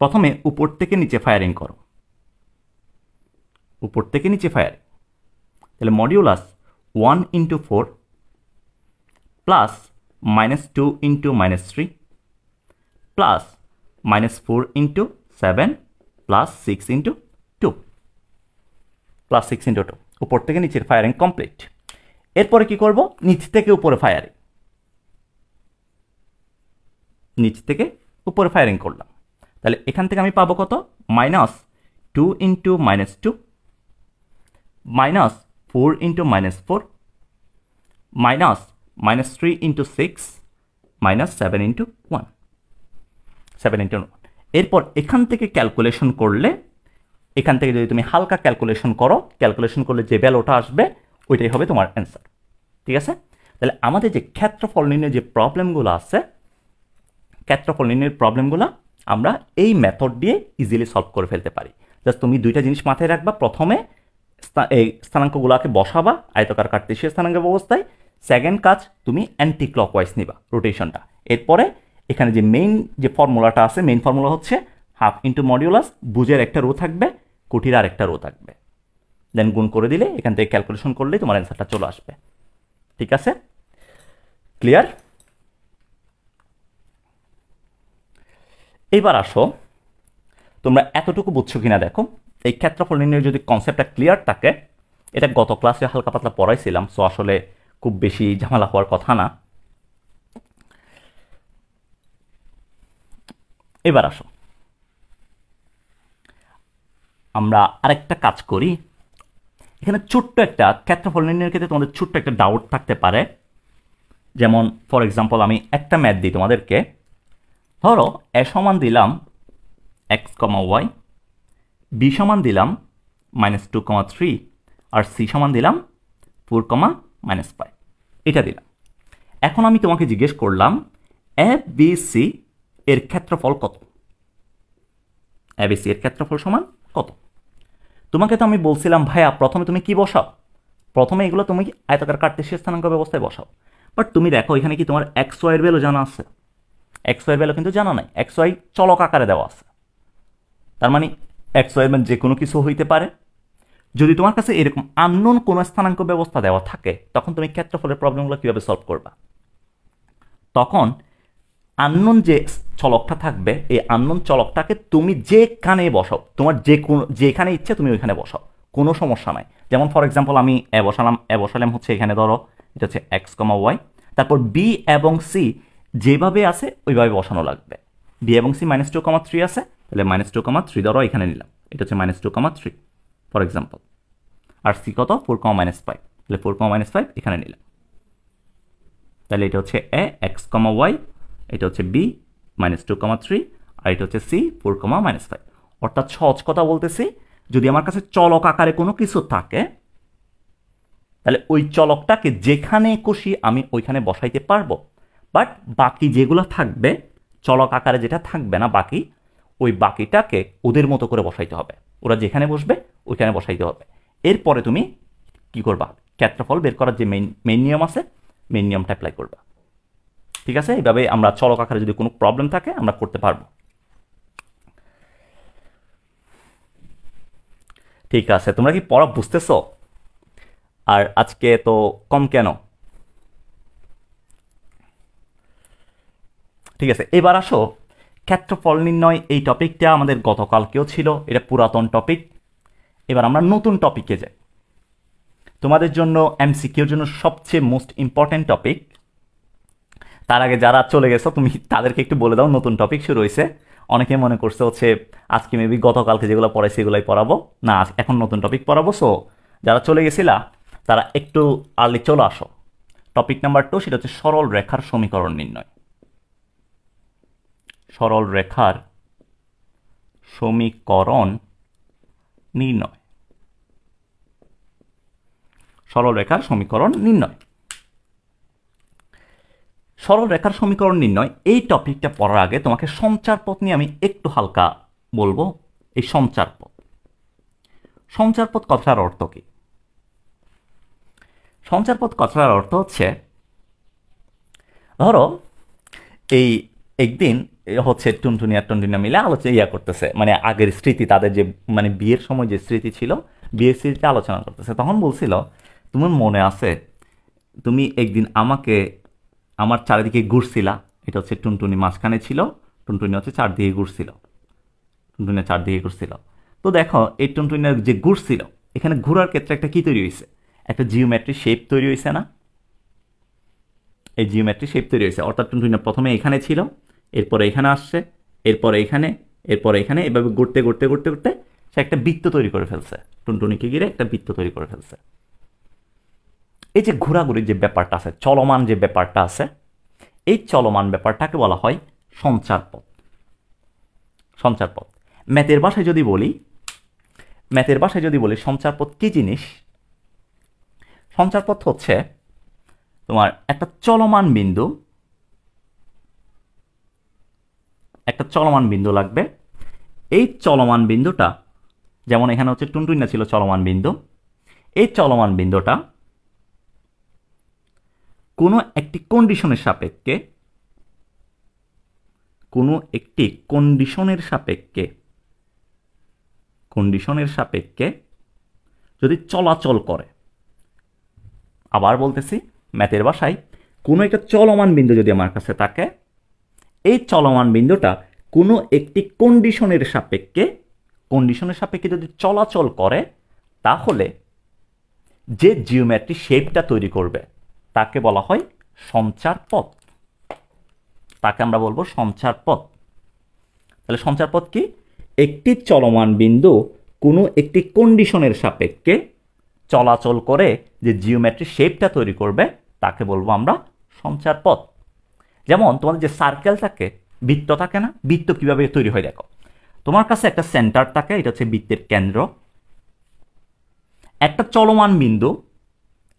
প্রথমে উপর থেকে নিচে ফায়ারিং করো, উপর থেকে নিচে ফায়ারিং, তাহলে modulus 1 × 4 plus -2 × -3 plus -4 × 7 plus 6 × 2 plus 6 × 2, উপর থেকে নিচের ফায়ারিং কমপ্লিট। এরপরে কি করব, নিচ থেকে উপরে ফায়ারিং, নিচ থেকে উপরে ফায়ারিং করলাম। তাহলে এখান থেকে আমি পাবো কত, -2 × -2 -4 × -4 -3 × 6 -7 × 1, 7 × 1। এরপর এখান থেকে ক্যালকুলেশন করলে, এখান থেকে যদি তুমি হালকা ক্যালকুলেশন করো, ক্যালকুলেশন করলে যে ভ্যালুটা আসবে ওইটাই হবে তোমার অ্যান্সার, ঠিক আছে। তাহলে আমাদের যে ক্ষেত্রফল নির্ণয়ের যে প্রবলেমগুলো আছে, ক্ষেত্রফল নির্ণয়ের প্রবলেমগুলো আমরা এই মেথড দিয়ে ইজিলি সলভ করে ফেলতে পারি। জাস্ট তুমি দুইটা জিনিস মাথায় রাখবা, প্রথমে এই স্থানাঙ্কগুলোকে বসাবা আয়তাকার কার্টেসীয় স্থানাঙ্ক ব্যবস্থায়, সেকেন্ড কাজ তুমি অ্যান্টি ক্লকওয়াইজ নিবা রোটেশনটা। এরপরে এখানে যে মেইন যে ফর্মুলাটা আছে, মেইন ফর্মুলা হচ্ছে হাফ ইন্টু মডিউলাস, বুঝের একটা রো থাকবে, কুঠির আর একটা রো থাকবে, দেন গুণ করে দিলে এখান থেকে ক্যালকুলেশন করলেই তোমার অ্যান্সারটা চলে আসবে, ঠিক আছে, ক্লিয়ার। এবার আসো, তোমরা এতটুকু বুঝছো কিনা দেখো। এই ক্ষেত্রফল নির্ণয়ের যদি কনসেপ্টটা ক্লিয়ার থাকে, এটা গত ক্লাসে হালকা পাতলা পড়াইছিলাম, সো আসলে খুব বেশি ঝামেলা হওয়ার কথা না। এবার আসো আমরা আরেকটা কাজ করি। এখানে ছোট্ট একটা ক্ষেত্রফল নির্ণয়ের ক্ষেত্রে তোমাদের ছোট্ট একটা ডাউট থাকতে পারে, যেমন ফর এক্সাম্পল আমি একটা ম্যাথ দিই তোমাদেরকে, ধরো এ সমান দিলাম x, y, বি সমান দিলাম -2, 3 আর সি সমান দিলাম 4, -5, এটা দিলাম। এখন আমি তোমাকে জিজ্ঞেস করলাম এ বি সি এর ক্ষেত্রফল কত, এ বি সি এর ক্ষেত্রফল সমান কত। তোমাকে তো আমি বলছিলাম ভাইয়া প্রথমে তুমি কি বসাও, প্রথমে এগুলো তুমি আয়তাকার কার্টেসীয় স্থানাঙ্ক ব্যবস্থায় বসাও। বাট তুমি দেখো এখানে কি তোমার এক্স ওয়াই এর ভ্যালু জানা আছে? এক্স ওয়াই এর ভ্যালু কিন্তু জানা নাই, এক্স ওয়াই চলক আকারে দেওয়া আছে। তার মানে এক্স ওয়াই এর মান যে কোনো কিছু হইতে পারে। যদি তোমার কাছে এরকম আননোন কোনো স্থানাঙ্ক ব্যবস্থা দেওয়া থাকে তখন তুমি ক্ষেত্রফলের প্রবলেমগুলো কীভাবে সলভ করবা? তখন আননোন যে চলকটা থাকবে এই আননোন চলকটাকে তুমি যেখানে বসাও, তোমার যেখানে ইচ্ছে তুমি ওইখানে বসাও, কোনো সমস্যা নাই। যেমন ফর এক্সাম্পল আমি বসালাম হচ্ছে এখানে ধরো এটা হচ্ছে এক্স কমা ওয়াই, তারপর বি এবং সি যেভাবে আছে ওইভাবে বসানো লাগবে। বি এবং সি -2,3 আছে, তাহলে -2,3 ধরো এখানে নিলাম, এটা হচ্ছে -2,3 ফর এক্সাম্পল। আর সি কত 4,-5, তাহলে 4,-5 এখানে নিলাম। তাহলে এটা হচ্ছে এ এক্স কমা ওয়াই, এটা হচ্ছে বি -2,3, আর এটা হচ্ছে সি 4,-5। অর্থাৎ সহজ কথা বলতেছি, যদি আমার কাছে চলক আকারে কোনো কিছু থাকে তাহলে ওই চলকটাকে যেখানে খুশি আমি ওইখানে বসাইতে পারবো। বাট বাকি যেগুলো থাকবে চলক আকারে যেটা থাকবে না বাকি, ওই বাকিটাকে ওদের মতো করে বসাইতে হবে, ওরা যেখানে বসবে ওইখানে বসাইতে হবে। এরপরে তুমি কি করবা, ক্ষেত্রফল বের করার যে মেইন নিয়ম আছে মেইন নিয়মটা অ্যাপ্লাই করবা। ঠিক আছে, এইভাবে আমরা চলক আকারে যদি কোনো প্রবলেম থাকে আমরা করতে পারবো। ঠিক আছে, তোমরা কি পড়া বুঝতেছো? আর আজকে তো কম কেন? ঠিক আছে, এবার আসো ক্ষেত্রফল নির্ণয়। এই টপিকটা আমাদের গতকালকেও ছিল, এটা পুরাতন টপিক। এবার আমরা নতুন টপিকে যাই। তোমাদের জন্য এমসিকিউর জন্য সবচেয়ে মোস্ট ইম্পর্টেন্ট টপিক। তার আগে যারা চলে গেছো তুমি তাদেরকে একটু বলে দাও নতুন টপিক শুরু হয়েছে। অনেকে মনে করছে হচ্ছে আজকে মেবি গতকালকে যেগুলো পড়াইছি এগুলোই পড়াবো, না এখন নতুন টপিক পড়াবো। সো যারা চলে গেছিলা তারা একটু আর্লি চলে আসো। টপিক নাম্বার 2 সেটা হচ্ছে সরল রেখার সমীকরণ নির্ণয়। সরল রেখার সমীকরণ নির্ণয়। সরল রেখার সমীকরণ নির্ণয়। সরল রেখার সমীকরণ নির্ণয় এই টপিকটা পড়ার আগে তোমাকে সঞ্চার পথ নিয়ে আমি একটু হালকা বলবো। এই সঞ্চার পথ, সঞ্চার পথ কথার অর্থ কি? সঞ্চার পথ কথার অর্থ হচ্ছে, ধরো এই একদিন হচ্ছে টুনটুনিয়া মিলে আলোচনা করতেছে, মানে আগের স্মৃতি, তাদের যে মানে বিয়ের সময় যে স্মৃতি ছিল বিয়ের স্মৃতিতে আলোচনা করতেছে। তখন বলছিল তোমার মনে আছে তুমি একদিন আমাকে আমার চারিদিকে ঘুরছিলা, এটা হচ্ছে টুনটুনি মাঝখানে ছিল, টুনটুনি হচ্ছে চারদিকে ঘুরছিল, টুনটুনিয়া চারদিকে ঘুরছিল। তো দেখো এই টুনটুনিয়া যে ঘুরছিল এখানে ঘোরার ক্ষেত্রে একটা কি তৈরি হয়েছে, একটা জিওমেট্রি শেপ তৈরি হয়েছে না? এই জিওমেট্রি শেপ তৈরি হয়েছে, অর্থাৎ টুনটুনিয়া প্রথমে এখানে ছিল, এরপরে এখানে আসছে, এরপরে এখানে, এরপরে এখানে, এভাবে ঘুরতে ঘুরতে ঘুরতে ঘুরতে সে একটা বৃত্ত তৈরি করে ফেলছে, টুনটুনিকে ঘিরে একটা বৃত্ত তৈরি করে ফেলছে। এই যে ঘোরাঘুরির যে ব্যাপারটা আছে, চলমান যে ব্যাপারটা আছে, এই চলমান ব্যাপারটাকে বলা হয় সঞ্চার পথ। সঞ্চার পথ ম্যাথের ভাষায় যদি বলি সঞ্চার পথ কি জিনিস? সঞ্চার পথ হচ্ছে তোমার একটা চলমান বিন্দু লাগবে। এই চলমান বিন্দুটা, যেমন এখানে হচ্ছে টুনটুনিয়া ছিল চলমান বিন্দু, এই চলমান বিন্দুটা কোনো একটি কন্ডিশনের সাপেক্ষে যদি চলাচল করে, আবার বলতেছি ম্যাথের ভাষায়, কোনো একটা চলমান বিন্দু যদি আমার কাছে থাকে, এই চলমান বিন্দুটা কোনো একটি কন্ডিশনের সাপেক্ষে যদি চলাচল করে, তাহলে যে জিওমেট্রি শেপটা তৈরি করবে তাকে বলা হয় সঞ্চার পথ। তাকে আমরা বলবো সঞ্চার পথ। তাহলে সঞ্চার পথ কি? একটি চলমান বিন্দু কোনো একটি কন্ডিশনের সাপেক্ষে চলাচল করে যে জিওমেট্রি শেপটা তৈরি করবে তাকে বলবো আমরা সঞ্চার পথ। যেমন তোমাদের যে সার্কেল থাকে, বৃত্ত থাকে না, বৃত্ত কিভাবে তৈরি হয় দেখো। তোমার কাছে একটা সেন্টার থাকে, এটা হচ্ছে বৃত্তের কেন্দ্র। একটা চলমান বিন্দু,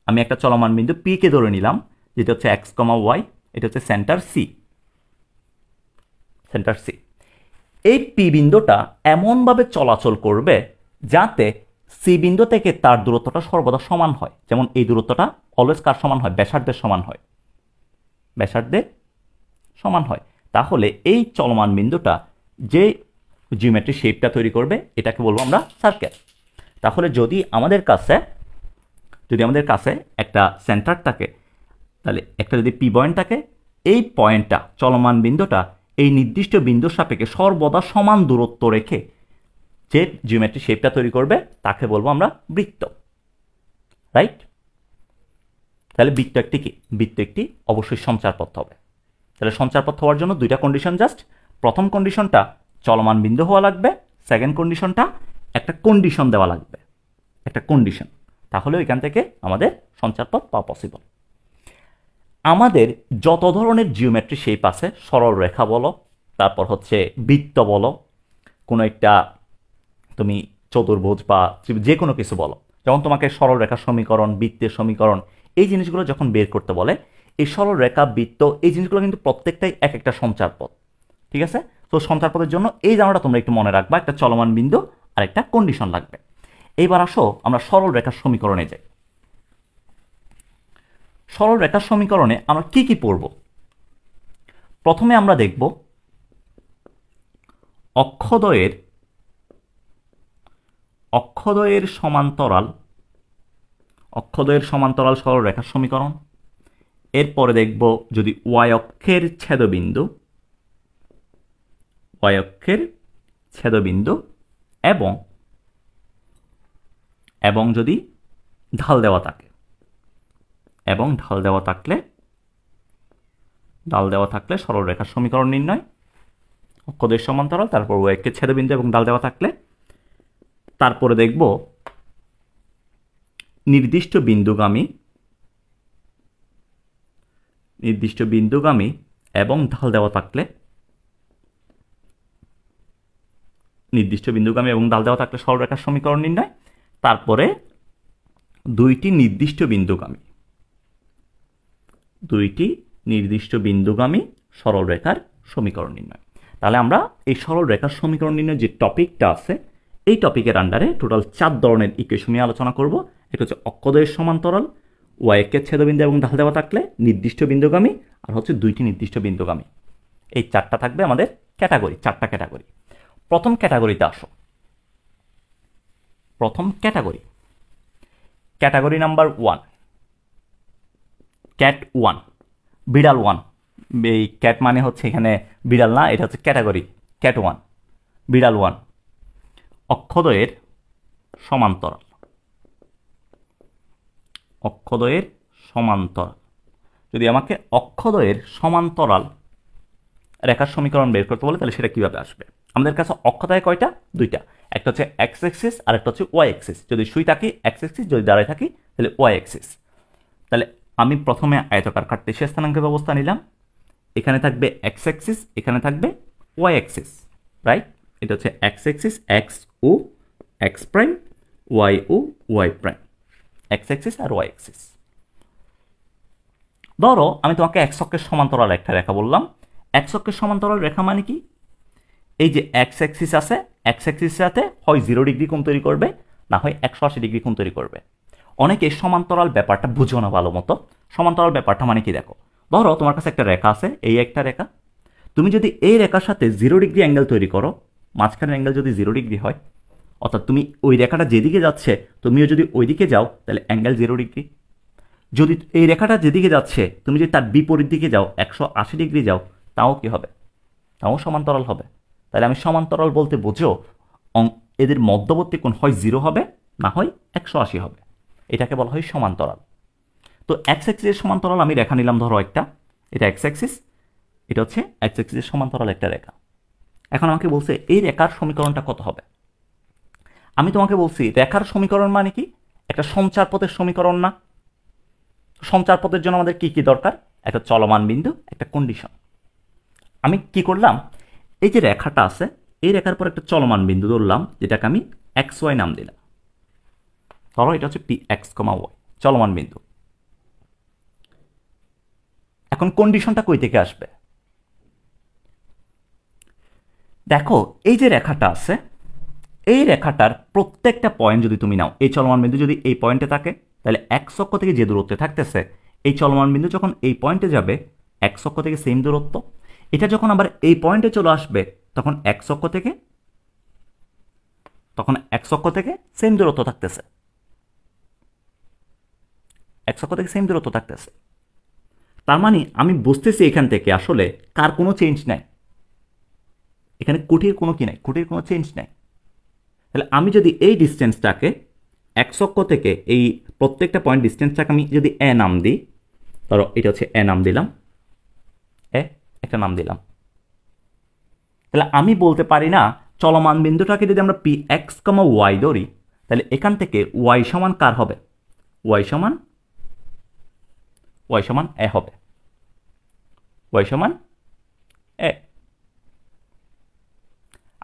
আমি একটা চলমান বিন্দু পি কে ধরে নিলাম, যেটা হচ্ছে এক্স কমা ওয়াই, এটা হচ্ছে সেন্টার সি। এই পি বিন্দুটা এমনভাবে চলাচল করবে যাতে সি বিন্দু থেকে তার দূরত্বটা সর্বদা সমান হয়, যেমন এই দূরত্বটা অলওয়েজ কার সমান হয়, ব্যাসার্ধের সমান হয়, ব্যাসার্ধের সমান হয়। তাহলে এই চলমান বিন্দুটা যে জিওমেট্রি শেপটা তৈরি করবে এটাকে বলবো আমরা সার্কেল। তাহলে যদি আমাদের কাছে একটা সেন্টার থাকে, তাহলে একটা যদি পি পয়েন্ট থাকে, এই পয়েন্টটা চলমান বিন্দুটা এই নির্দিষ্ট বিন্দুর সাপেক্ষে সর্বদা সমান দূরত্ব রেখে যে জিওমেট্রি শেপটা তৈরি করবে তাকে বলবো আমরা বৃত্ত, রাইট? তাহলে বৃত্ত একটি কি? বৃত্ত একটি অবশ্যই সঞ্চারপথ হবে। তাহলে সঞ্চারপথ হওয়ার জন্য দুইটা কন্ডিশন জাস্ট। প্রথম কন্ডিশনটা চলমান বিন্দু হওয়া লাগবে, সেকেন্ড কন্ডিশনটা একটা কন্ডিশন দেওয়া লাগবে, একটা কন্ডিশন। তাহলে এখান থেকে আমাদের সঞ্চারপথ পাওয়া পসিবল। আমাদের যত ধরনের জিওমেট্রি শেপ আছে, সরল রেখা বলো, তারপর হচ্ছে বৃত্ত বলো, কোনো একটা তুমি চতুর্ভুজ বা যে কোনো কিছু বলো, যেমন তোমাকে সরল রেখার সমীকরণ, বৃত্তের সমীকরণ, এই জিনিসগুলো যখন বের করতে বলে, এই সরল রেখা, বৃত্ত, এই জিনিসগুলো কিন্তু প্রত্যেকটাই এক একটা সঞ্চারপথ, ঠিক আছে? তো সঞ্চারপথের জন্য এই জায়গাটা তোমরা একটু মনে রাখবা, একটা চলমান বিন্দু আর একটা কন্ডিশন লাগবে। এইবার আসো আমরা সরল রেখার সমীকরণে যাই। সরল রেখার সমীকরণে আমরা কি কি পড়ব? প্রথমে আমরা দেখব অক্ষদ্বয়ের সমান্তরাল সরল রেখার সমীকরণ। এরপরে দেখব যদি ওয়াই অক্ষের ছেদবিন্দু এবং যদি ঢাল দেওয়া থাকে, ঢাল দেওয়া থাকলে সরল রেখার সমীকরণ নির্ণয়। অক্ষদ্বয়ের সমান্তরাল, তারপর ওয়াই অক্ষের ছেদবিন্দু এবং ঢাল দেওয়া থাকলে। তারপরে দেখব নির্দিষ্ট বিন্দুগামী এবং ঢাল দেওয়া থাকলে, সরলরেখার সমীকরণ নির্ণয়। তারপরে দুইটি নির্দিষ্ট বিন্দুগামী সরলরেখার সমীকরণ নির্ণয়। তাহলে আমরা এই সরলরেখার সমীকরণ নির্ণয় যে টপিকটা আছে, এই টপিকের আন্ডারে টোটাল 4 ধরনের ইকুয়েশন নিয়ে আলোচনা করব। এটা হচ্ছে অক্ষদ্বয়ের সমান্তরাল, ওয়াই অক্ষের ছেদবিন্দু এবং ঢাল দেওয়া থাকলে, নির্দিষ্ট বিন্দুগামী, আর হচ্ছে দুইটি নির্দিষ্ট বিন্দুগামী। এই 4টা থাকবে আমাদের ক্যাটাগরি, 4টা ক্যাটাগরি। প্রথম ক্যাটাগরিতে আসো। প্রথম ক্যাটাগরি নাম্বার 1, ক্যাট 1, বিড়াল 1। এই ক্যাট মানে হচ্ছে এখানে বিড়াল না, এটা হচ্ছে ক্যাটাগরি, ক্যাট 1, বিড়াল 1। অক্ষদ্বয়ের সমান্তরাল। যদি আমাকে অক্ষদ্বয়ের সমান্তরাল রেখার সমীকরণ বের করতে বলে, তাহলে সেটা কিভাবে আসবে? আমাদের কাছে অক্ষদ্বয় কয়টা? দুইটা, একটা হচ্ছে এক্স অ্যাক্সিস আর একটা হচ্ছে ওয়াই অ্যাক্সিস। যদি শুই থাকি এক্স অ্যাক্সিস, যদি দাঁড়ায় থাকি তাহলে ওয়াই অ্যাক্সিস। তাহলে আমি প্রথমে আয়তাকার কার্টেসিয়ান স্থানাঙ্কের ব্যবস্থা নিলাম। এখানে থাকবে এক্স অ্যাক্সিস, এখানে থাকবে ওয়াই অ্যাক্সিস, রাইট? এটা হচ্ছে এক্স অ্যাক্সিস, এক্স ও এক্স প্রাইম, ওয়াই ও ওয়াই প্রাইম, এক্স অ্যাক্সিস আর ওয়াই অ্যাক্সিস। ধরো আমি তোমাকে এক্স অক্ষের সমান্তরাল একটা রেখা বললাম। এক্স অক্ষের সমান্তরাল রেখা মানে কি? এই যে এক্স অ্যাক্সিস আছে, এক্স অ্যাক্সিসের সাথে হয় 0 ডিগ্রি কোণ তৈরি করবে, না হয় 180 ডিগ্রি কোণ তৈরি করবে। অনেকে সমান্তরাল ব্যাপারটা বুঝো না ভালো মতো। সমান্তরাল ব্যাপারটা মানে কি দেখো, ধরো তোমার কাছে একটা রেখা আছে, এই একটা রেখা। তুমি যদি এই রেখার সাথে 0 ডিগ্রি অ্যাঙ্গেল তৈরি করো, মাঝখানের অ্যাঙ্গেল যদি 0 ডিগ্রি হয়, অর্থাৎ তুমি ওই রেখাটা যেদিকে যাচ্ছে তুমিও যদি ওইদিকে যাও, তাহলে অ্যাঙ্গেল 0 ডিগ্রি। যদি এই রেখাটা যেদিকে যাচ্ছে তুমি যদি তার বিপরীত দিকে যাও, 180 ডিগ্রি যাও, তাও কি হবে? তাও সমান্তরাল হবে। তাহলে আমি সমান্তরাল বলতে বুঝো এদের মধ্যবর্তী কোণ হয় 0 হবে, না হয় 180 হবে। এটাকে বলা হয় সমান্তরাল। তো এক্স অ্যাক্সিসের সমান্তরাল আমি রেখা নিলাম, ধরো একটা, এটা এক্স অ্যাক্সিস, এটা হচ্ছে এক্স অ্যাক্সিসের সমান্তরাল একটা রেখা। এখন আমাকে বলছে এই রেখার সমীকরণটা কত হবে। আমি তোমাকে বলছি রেখার সমীকরণ মানে কি? একটা সঞ্চারপথের সমীকরণ না? সঞ্চারপথের জন্য আমাদের কি কি দরকার? একটা চলমান বিন্দু, একটা কন্ডিশন। আমি কি করলাম, এই যে রেখাটা আছে, এই রেখার পর একটা চলমান বিন্দু ধরলাম, যেটাকে আমি এক্স ওয়াই নাম দিলাম। ধরো এটা হচ্ছে পি এক্স কমা ওয়াই, চলমান বিন্দু। এখন কন্ডিশনটা কই থেকে আসবে? দেখো এই যে রেখাটা আছে, এই রেখাটার প্রত্যেকটা পয়েন্ট যদি তুমি নাও, এই চলমান বিন্দু যদি এই পয়েন্টে থাকে, তাহলে এক্স অক্ষ থেকে যে দূরত্বে থাকতেছে, এই চলমান বিন্দু যখন এই পয়েন্টে যাবে এক্স অক্ষ থেকে সেম দূরত্ব, এটা যখন আবার এই পয়েন্টে চলে আসবে তখন এক্স অক্ষ থেকে সেম দূরত্ব থাকতেছে, এক্স অক্ষ থেকে সেম দূরত্ব থাকতেছে। তার মানে আমি বুঝতেছি এখান থেকে আসলে কার কোনো চেঞ্জ নাই, এখানে কোটির কোনো কি নাই, কোটির কোনো চেঞ্জ নাই। তাহলে আমি যদি এই ডিস্টেন্সটাকে এক্স অক্ষ থেকে এই প্রত্যেকটা পয়েন্ট ডিস্টেন্সটাকে আমি যদি এ নাম দিই, ধরো এটা হচ্ছে এ নাম দিলাম, একটা নাম দিলাম, তাহলে আমি বলতে পারি না চলমান বিন্দুটাকে যদি আমরা পি এক্স কমা ওয়াই ধরি, তাহলে এখান থেকে ওয়াই সমান কার হবে, ওয়াই সমান এ হবে, ওয়াই সমান এ।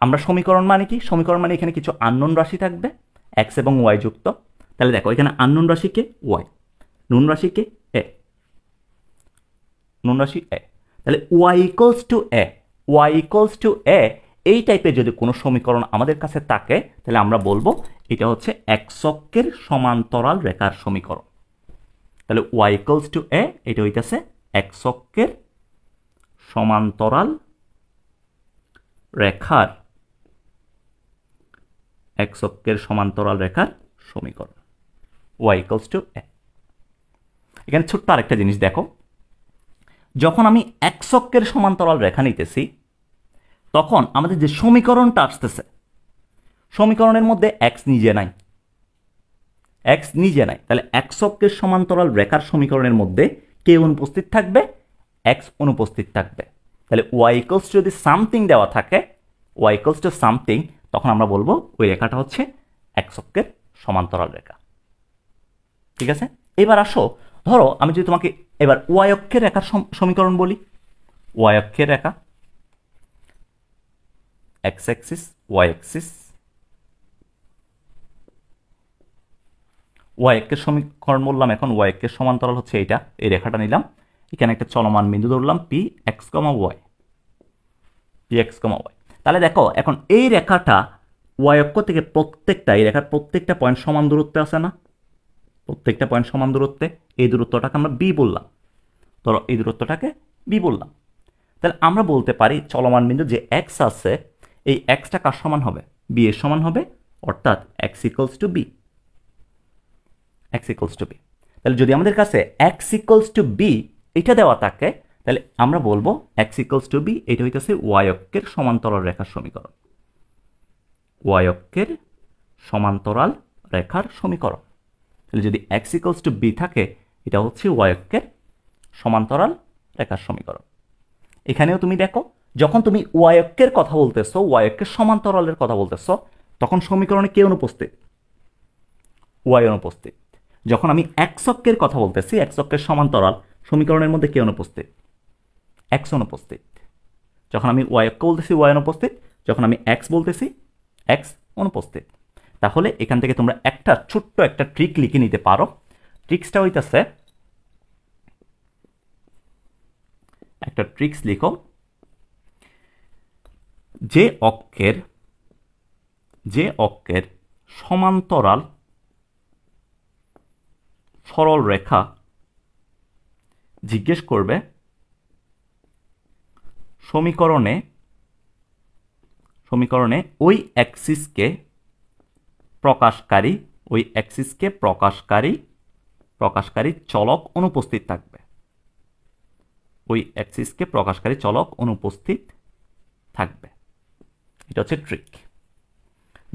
আমরা সমীকরণ মানে কি, সমীকরণ মানে এখানে কিছু আননোন রাশি থাকবে এক্স এবং ওয়াই যুক্ত। তাহলে দেখো এখানে আননোন রাশিকে ওয়াই, নুন রাশিকে এ, নুন রাশি এ, তাহলে y equals to a, y equals to a, এই টাইপের যদি কোনো সমীকরণ আমাদের কাছে থাকে তাহলে আমরা বলবো এটা হচ্ছে এক্স অক্ষের সমান্তরাল রেখার সমীকরণ। তাহলে ওয়াই ইকুয়ালস টু এ, এটা হইতেছে এক্স অক্ষের সমান্তরাল রেখার, এক্স অক্ষের সমান্তরাল রেখার সমীকরণ, ওয়াই ইকুয়ালস টু এ। এখানে ছোট্ট আরেকটা জিনিস দেখো, যখন আমি এক্স অক্ষের সমান্তরাল রেখা নিতেছি তখন আমাদের যে সমীকরণটা আসতেছে, সমীকরণের মধ্যে এক্স নিজে নাই, এক্স নিজে নাই, তাহলে এক্স অক্ষের সমান্তরাল রেখার সমীকরণের মধ্যে কে অনুপস্থিত থাকবে, এক্স অনুপস্থিত থাকবে। তাহলে ওয়াই ইকুয়ালস টু যদি সামথিং দেওয়া থাকে, ওয়াই ইকুয়ালস টু সামথিং, তখন আমরা বলবো ওই রেখাটা হচ্ছে এক্স অক্ষের সমান্তরাল রেখা। ঠিক আছে, এবার আসো, ধরো আমি যদি তোমাকে এবার ওয়াই অক্ষের রেখার সমীকরণ বলি, ওয়াই অক্ষের রেখা, x axis y axis, y অক্ষের সমীকরণ বললাম, এখন ওয়াই অক্ষের সমান্তরাল হচ্ছে এইটা, এই রেখাটা নিলাম, এখানে একটা চলমান বিন্দু ধরলাম পি এক্স কমা ওয়াই, পি এক্স কমা ওয়াই। তাহলে দেখো এখন এই রেখাটা ওয়াই অক্ষ থেকে প্রত্যেকটা, এই রেখার প্রত্যেকটা পয়েন্ট সমান দূরত্বে আছে না, প্রত্যেকটা পয়েন্ট সমান দূরত্বে, এই দূরত্বটাকে আমরা বি বললাম, ধরো এই দূরত্বটাকে বি বললাম। তাহলে আমরা বলতে পারি চলমান বিন্দু যে এক্স আছে, এই এক্সটা কার সমান হবে, বি এর সমান হবে, অর্থাৎ X equals to B, X equals to B. তাহলে যদি আমাদের কাছে এক্স ইকুয়ালস টু বি এটা দেওয়া থাকে, তাহলে আমরা বলবো এক্স ইকুয়ালস টু বি, এটা হইতেছে ওয়াই অক্ষের সমান্তরাল রেখার সমীকরণ, ওয়াই অক্ষের সমান্তরাল রেখার সমীকরণ। তাহলে যদি এক্স ইকুয়ালস টু বি থাকে, এটা হচ্ছে ওয়াই অক্ষের সমান্তরাল রেখার সমীকরণ। এখানেও তুমি দেখো, যখন তুমি ওয়াই অক্ষের কথা বলতেছো, ওয়াই অক্ষের সমান্তরালের কথা বলতেছো, তখন সমীকরণে কে অনুপস্থিত, ওয়াই অনুপস্থিত। যখন আমি এক্স অক্ষের কথা বলতেছি, এক্স অক্ষের সমান্তরাল, সমীকরণের মধ্যে কে অনুপস্থিত, এক্স অনুপস্থিত। যখন আমি ওয়াই অক্ষ বলতেছি ওয়াই অনুপস্থিত, যখন আমি এক্স বলতেছি এক্স অনুপস্থিত। তাহলে এখান থেকে তোমরা একটা ছোট্ট একটা ট্রিক লিখে নিতে পারো। ট্রিক্সটা হইতেছে, একটা ট্রিক্স লিখো, যে অক্ষের সমান্তরাল সরল রেখা জিজ্ঞেস করবে সমীকরণে ওই অ্যাক্সিসকে প্রকাশকারী চলক অনুপস্থিত থাকবে, ওই অ্যাক্সিসকে প্রকাশকারী চলক অনুপস্থিত থাকবে। এটা হচ্ছে ট্রিক।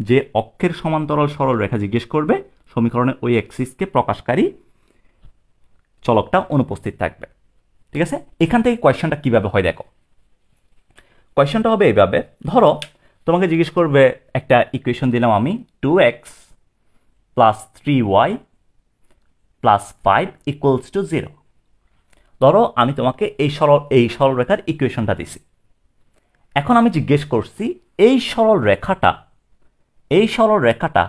যে অক্ষের সমান্তরাল সরল রেখা জিজ্ঞেস করবে, সমীকরণে ওই অ্যাক্সিসকে প্রকাশকারী চলকটা অনুপস্থিত থাকবে। ঠিক আছে, এখান থেকে কোয়েশ্চনটা কিভাবে হয় দেখো, কোয়েশ্চনটা হবে এইভাবে, ধরো তোমাকে জিজ্ঞেস করবে, একটা ইকুয়েশন দিলাম আমি 2x plus 3y plus 5 equals to 0। ধরো আমি তোমাকে এই সরল রেখার ইকুয়েশনটা দিছি। এখন আমি জিজ্ঞেস করছি এই সরল রেখাটা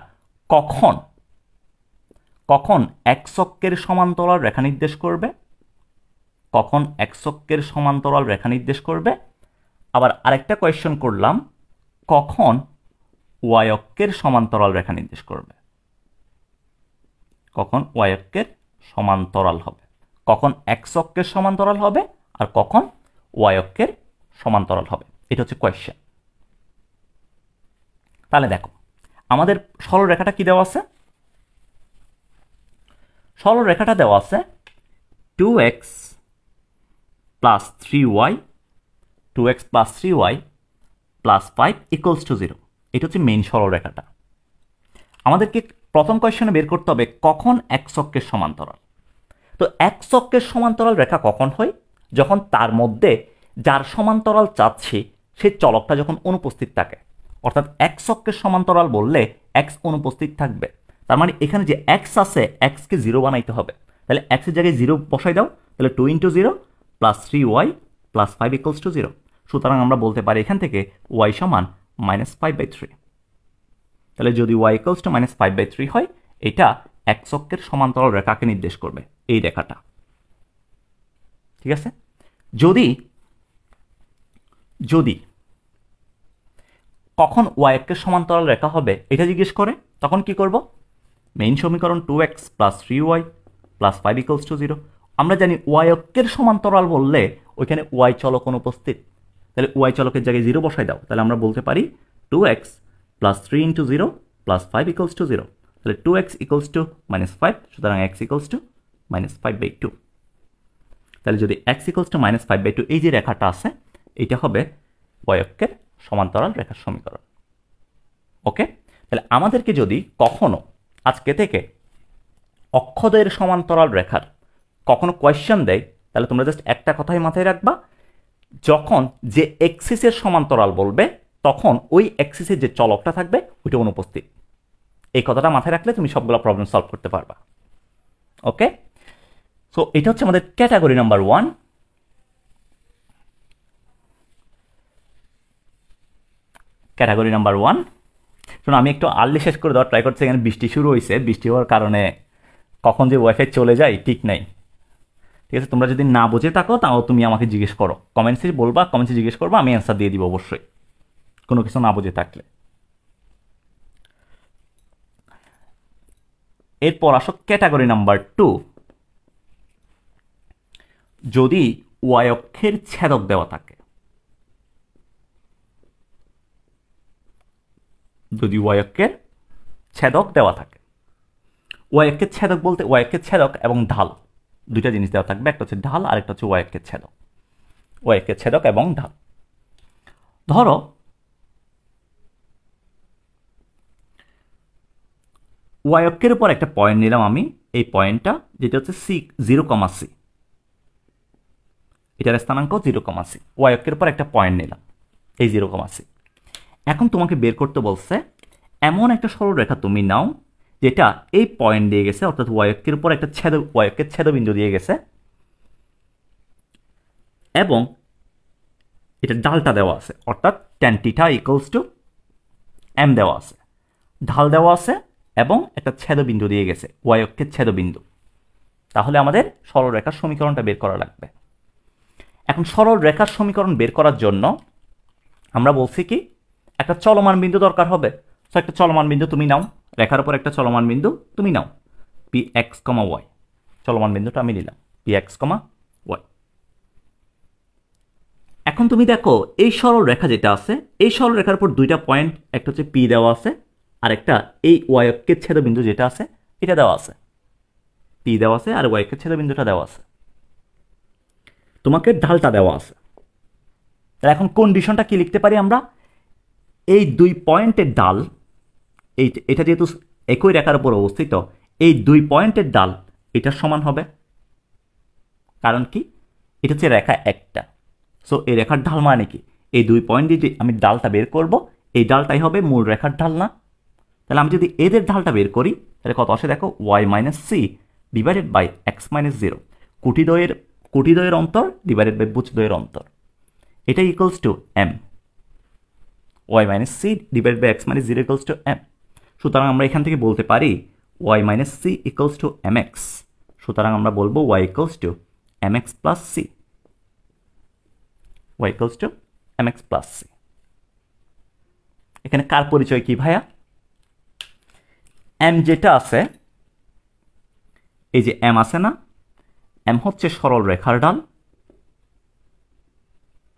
কখন এক্স অক্ষের সমান্তরাল রেখা নির্দেশ করবে, কখন এক্স অক্ষের সমান্তরাল রেখা নির্দেশ করবে। আবার আরেকটা কোয়েশ্চন করলাম, কখন ওয়াই অক্ষের সমান্তরাল রেখা নির্দেশ করবে। কখন ওয়াই অক্ষের সমান্তরাল হবে, কখন এক্স অক্ষের সমান্তরাল হবে, আর কখন ওয়াই অক্ষের সমান্তরাল হবে। এটা হচ্ছে কোয়েশ্চেন। তাহলে দেখো আমাদের সরল রেখাটা কি দেওয়া আছে? সরল রেখাটা দেওয়া আছে 2x plus 3y 2x plus 3y plus 5 equals to 0। এটা হচ্ছে মেইন সরল রেখাটা। আমাদেরকে প্রথম কোয়েশ্চনে বের করতে হবে কখন এক্স অক্ষের সমান্তরাল। তো এক্স অক্ষের সমান্তরাল রেখা কখন হয়? যখন তার মধ্যে যার সমান্তরাল চাচ্ছি সেই চলকটা যখন অনুপস্থিত থাকে। অর্থাৎ এক্স অক্ষের সমান্তরাল বললে এক্স অনুপস্থিত থাকবে। তার মানে এখানে যে এক্স আছে এক্সকে 0 বানাইতে হবে। তাহলে এক্সের জায়গায় 0 বসাই দাও, তাহলে 2 × 0 plus 3y plus 5 equals to 0। সুতরাং আমরা বলতে পারি এখান থেকে y সমান -5/3। তাহলে যদি y ইকুয়ালস টু -5/3 হয়, এটা এক্স অক্ষের সমান্তরাল রেখাকে নির্দেশ করবে, এই রেখাটা। ঠিক আছে? যদি যদি কখন ওয়াই অক্ষের সমান্তরাল রেখা হবে এটা জিজ্ঞেস করে, তখন কি করব? মেইন সমীকরণ 2x plus 3y plus 5 equals to 0। আমরা জানি ওয়াই অক্ষের সমান্তরাল বললে ওইখানে ওয়াই চলক অনুপস্থিত। তাহলে ওয়াই চলকের জায়গায় 0 বসাই দাও, তাহলে আমরা বলতে পারি 2x plus 3 × 0 plus 5 equals to 0। তাহলে 2x ইকুয়ালস টু -5, সুতরাং x ইকুয়ালস টু -5/2। তাহলে যদি x ইকুয়ালস টু -5/2 এই যে রেখাটা আছে, এটা হবে ওয়াই অক্ষের সমান্তরাল রেখার সমীকরণ। ওকে? তাহলে আমাদেরকে যদি কখনো আজকে থেকে অক্ষদ্বয়ের সমান্তরাল রেখার কখনো কোয়েশ্চেন দেয়, তাহলে তোমরা জাস্ট একটা কথাই মাথায় রাখবা, যখন যে এক্সিসের সমান্তরাল বলবে তখন ওই এক্সিসের যে চলকটা থাকবে ওইটা অনুপস্থিত। এই কথাটা মাথায় রাখলে তুমি সবগুলো প্রবলেম সলভ করতে পারবা। ওকে? সো এটা হচ্ছে আমাদের ক্যাটাগরি নাম্বার 1। Category number 1। শোনো, আমি একটু আর্লি শেষ করে দেওয়ার ট্রাই করছি। এখানে বৃষ্টি শুরু হয়েছে, বৃষ্টি হওয়ার কারণে কখন যে ওয়াইফাই চলে যায় ঠিক নাই। ঠিক আছে? তোমরা যদি না বুঝে থাকো তাও তুমি আমাকে জিজ্ঞেস করো, কমেন্টসে বলবা, কমেন্টসে জিজ্ঞেস করবা, আমি অ্যান্সার দিয়ে দিব অবশ্যই, কোনো কিছু না বুঝে থাকলে। এরপর আসো ক্যাটাগরি নাম্বার 2। যদি ওয়াই অক্ষের ছেদক দেওয়া থাকে, যদি ওয়াই অক্ষের ছেদক দেওয়া থাকে, ওয়াই অক্ষের ছেদক বলতে ওয়াই অক্ষের ছেদক এবং ঢাল দুইটা জিনিস দেওয়া থাকবে। একটা হচ্ছে ঢাল আর একটা হচ্ছে ওয়াই অক্ষের ছেদক। ওয়াই অক্ষের ছেদক এবং ঢাল। ধরো ওয়াই অক্ষের উপর একটা পয়েন্ট নিলাম আমি, এই পয়েন্টটা যেটা হচ্ছে c 0,c, এটার স্থানাঙ্ক 0,c। ওয়াই অক্ষের উপর একটা পয়েন্ট নিলাম এই 0,c। এখন তোমাকে বের করতে বলছে এমন একটা সরল রেখা তুমি নাও যেটা এই পয়েন্ট দিয়ে গেছে, অর্থাৎ ওয়াই অক্ষের উপর একটা ওয়াই অক্ষের ছেদবিন্দু দিয়ে গেছে, এবং এটা ঢালটা দেওয়া আছে, অর্থাৎ tan θ ইকুয়ালস টু m দেওয়া আছে, ঢাল দেওয়া আছে এবং একটা ছেদবিন্দু দিয়ে গেছে, ওয়াই অক্ষের ছেদবিন্দু। তাহলে আমাদের সরল রেখার সমীকরণটা বের করা লাগবে। এখন সরল রেখার সমীকরণ বের করার জন্য আমরা বলছি কি একটা চলমান বিন্দু দরকার হবে। সো একটা চলমান বিন্দু তুমি নাও, রেখার উপর একটা চলমান বিন্দু তুমি নাও, px, y। চলমান বিন্দুটা আমি নিলাম px, y। এখন তুমি দেখো এই সরল রেখা যেটা আছে, এই সরল রেখার উপর দুইটা পয়েন্ট, একটা হচ্ছে p দেওয়া আছে আর একটা এই ওয়াই অক্ষের ছেদবিন্দু যেটা আছে এটা দেওয়া আছে, p দেওয়া আছে আর ওয়াই অক্ষের ছেদবিন্দুটা দেওয়া আছে, তোমাকে ঢালটা দেওয়া আছে। তাহলে এখন কন্ডিশনটা কি লিখতে পারি আমরা? এই দুই পয়েন্টের ডাল, এটা যেহেতু একই রেখার উপর অবস্থিত, এই দুই পয়েন্টের ডাল এটার সমান হবে। কারণ কি? এটা হচ্ছে রেখা একটা। সো এই রেখার ঢাল মানে কি? এই দুই পয়েন্ট দিয়ে আমি ডালটা বের করব, এই ডালটাই হবে মূল রেখার ঢাল না? তাহলে আমি যদি এদের ঢালটা বের করি তাহলে কত আসে দেখো, y - c divided by x - 0, কুটিদ্বয়ের অন্তর ডিভাইডেড বাই ভুজদ্বয়ের অন্তর, এটা equals to m। y - c divided by x - 0 equals to m। সুতরাং আমরা এখান থেকে বলতে পারি y - c equals to mx। সুতরাং আমরা বলবো y equals to mx plus c। y equals to mx plus c। এখানে কার পরিচয় কি ভাইয়া? এম যেটা আছে, এই যে এম আছে না, এম হচ্ছে সরল রেখার ঢাল,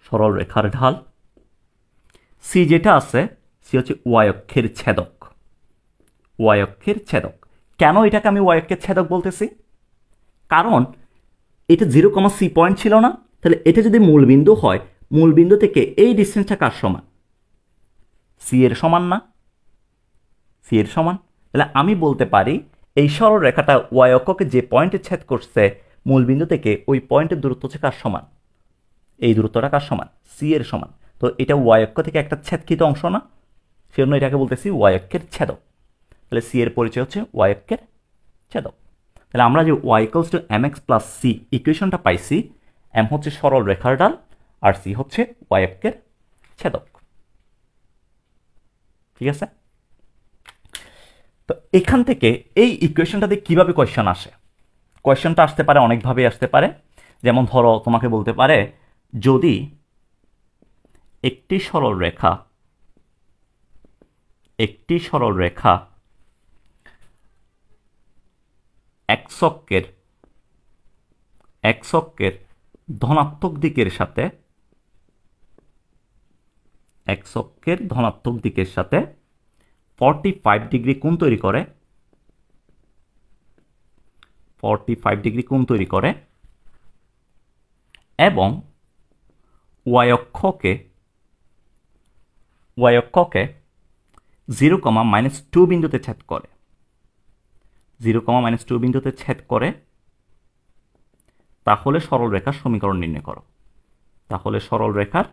সরল রেখার ঢাল। সি যেটা আছে, সি হচ্ছে ওয়াই অক্ষের ছেদক, ওয়াই অক্ষের ছেদক। কেন এটাকে আমি ওয়াই অক্ষের ছেদক বলতেছি? কারণ এটা 0,c পয়েন্ট ছিল না, তাহলে এটা যদি মূলবিন্দু হয়, মূলবিন্দু থেকে এই ডিস্টেন্সটা কার সমান? সি এর সমান না? সি এর সমান। তাহলে আমি বলতে পারি এই সরল রেখাটা ওয়াই অক্ষকে যে পয়েন্টে ছেদ করছে মূলবিন্দু থেকে, ওই পয়েন্টের দূরত্ব হচ্ছে কার সমান? এই দূরত্বটা কার সমান? সি এর সমান। তো এটা ওয়াই অক্ষ থেকে একটা ছেদকৃত অংশ না, সেজন্য এটাকে বলতেছি ওয়াই অক্ষের ছেদক। তাহলে সি এর পরিচয় হচ্ছে ওয়াই অক্ষের ছেদক। তাহলে আমরা যে y equals to m x plus c ইকুয়েশনটা পাইছি, এম হচ্ছে সরল রেখার ঢাল আর সি হচ্ছে ওয়াই অক্ষের ছেদক। ঠিক আছে? তো এখান থেকে এই ইকুয়েশনটাতে কিভাবে কোয়েশ্চেন আসে? কোয়েশ্চেনটা আসতে পারে অনেকভাবে আসতে পারে। যেমন ধরো তোমাকে বলতে পারে যদি একটি সরল রেখা এক্স অক্ষের ধনাত্মক দিকের সাথে 45 ডিগ্রি কোণ তৈরি করে, 45 ডিগ্রি কোণ তৈরি করে এবং ওয়াই অক্ষকে 0,-2 বিন্দুতে ছেদ করে, 0,-2 বিন্দুতে ছেদ করে, তাহলে সরল রেখার সমীকরণ নির্ণয় করো। তাহলে সরল রেখার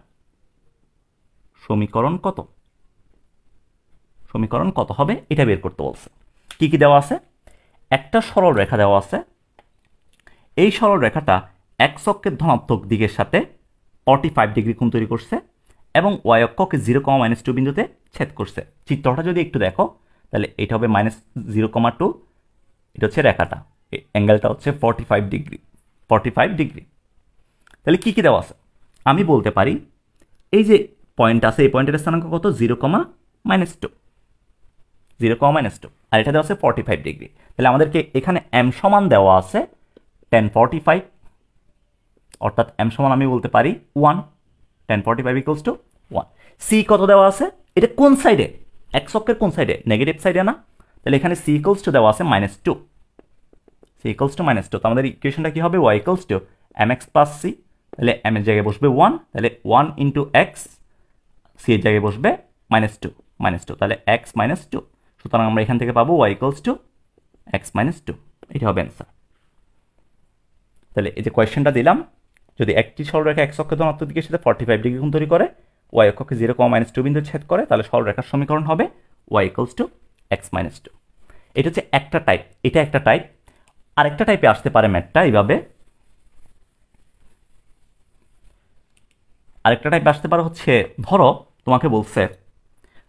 সমীকরণ কত? সমীকরণ কত হবে এটা বের করতে বলছে। কি কি দেওয়া আছে? একটা সরল রেখা দেওয়া আছে, এই সরল রেখাটা এক্স অক্ষের ধনাত্মক দিকের সাথে 45 ডিগ্রি কোণ তৈরি করছে এবং ওয়াই অক্ষকে 0,-2 বিন্দুতে ছেদ করছে। চিত্রটা যদি একটু দেখো তাহলে এটা হবে -0,2, এটা হচ্ছে রেখাটা, অ্যাঙ্গেলটা হচ্ছে 45 ডিগ্রি, 45 ডিগ্রি। তাহলে কি কি দেওয়া আছে? আমি বলতে পারি এই যে পয়েন্ট আছে, এই পয়েন্টের স্থানাঙ্ক কত? 0,-2, 0,-2, আর এটা দেওয়া আছে 45 ডিগ্রি। তাহলে আমাদেরকে এখানে এম সমান দেওয়া আছে tan45, অর্থাৎ এম সমান আমি বলতে পারি 1, tan45 = 1। সি কত দেওয়া আছে? এটা কোন সাইডে? এক্স অক্ষের কোন সাইডে? নেগেটিভ সাইডে না? তাহলে এখানে সি = দেওয়া আছে -2, সি = -2। তো আমাদের ইকুয়েশনটা কি হবে? Y = mx plus C. তাহলে এম এর জায়গায় বসবে 1, তাহলে 1 × x, সি এর জায়গায় বসবে -2, তাহলে x -2। সুতরাং আমরা এখান থেকে পাবো y = x - 2, এটা হবে অ্যান্সার। তাহলে এই যে কোয়েশ্চেনটা দিলাম, যদি একটি সরলরেখা এক্স অক্ষের ধনাত্মক দিকের সাথে 45 ডিগ্রি কোণ তৈরি করে, ওয়াই অক্ষকে 0,-2 বিন্দু ছেদ করে, তাহলে সরলরেখার সমীকরণ হবে y = x - 2। এটা হচ্ছে একটা টাইপ, এটা একটা টাইপ। আরেকটা টাইপে আসতে পারে ম্যাথটা এইভাবে, আরেকটা টাইপে আসতে পারে হচ্ছে, ধরো তোমাকে বলছে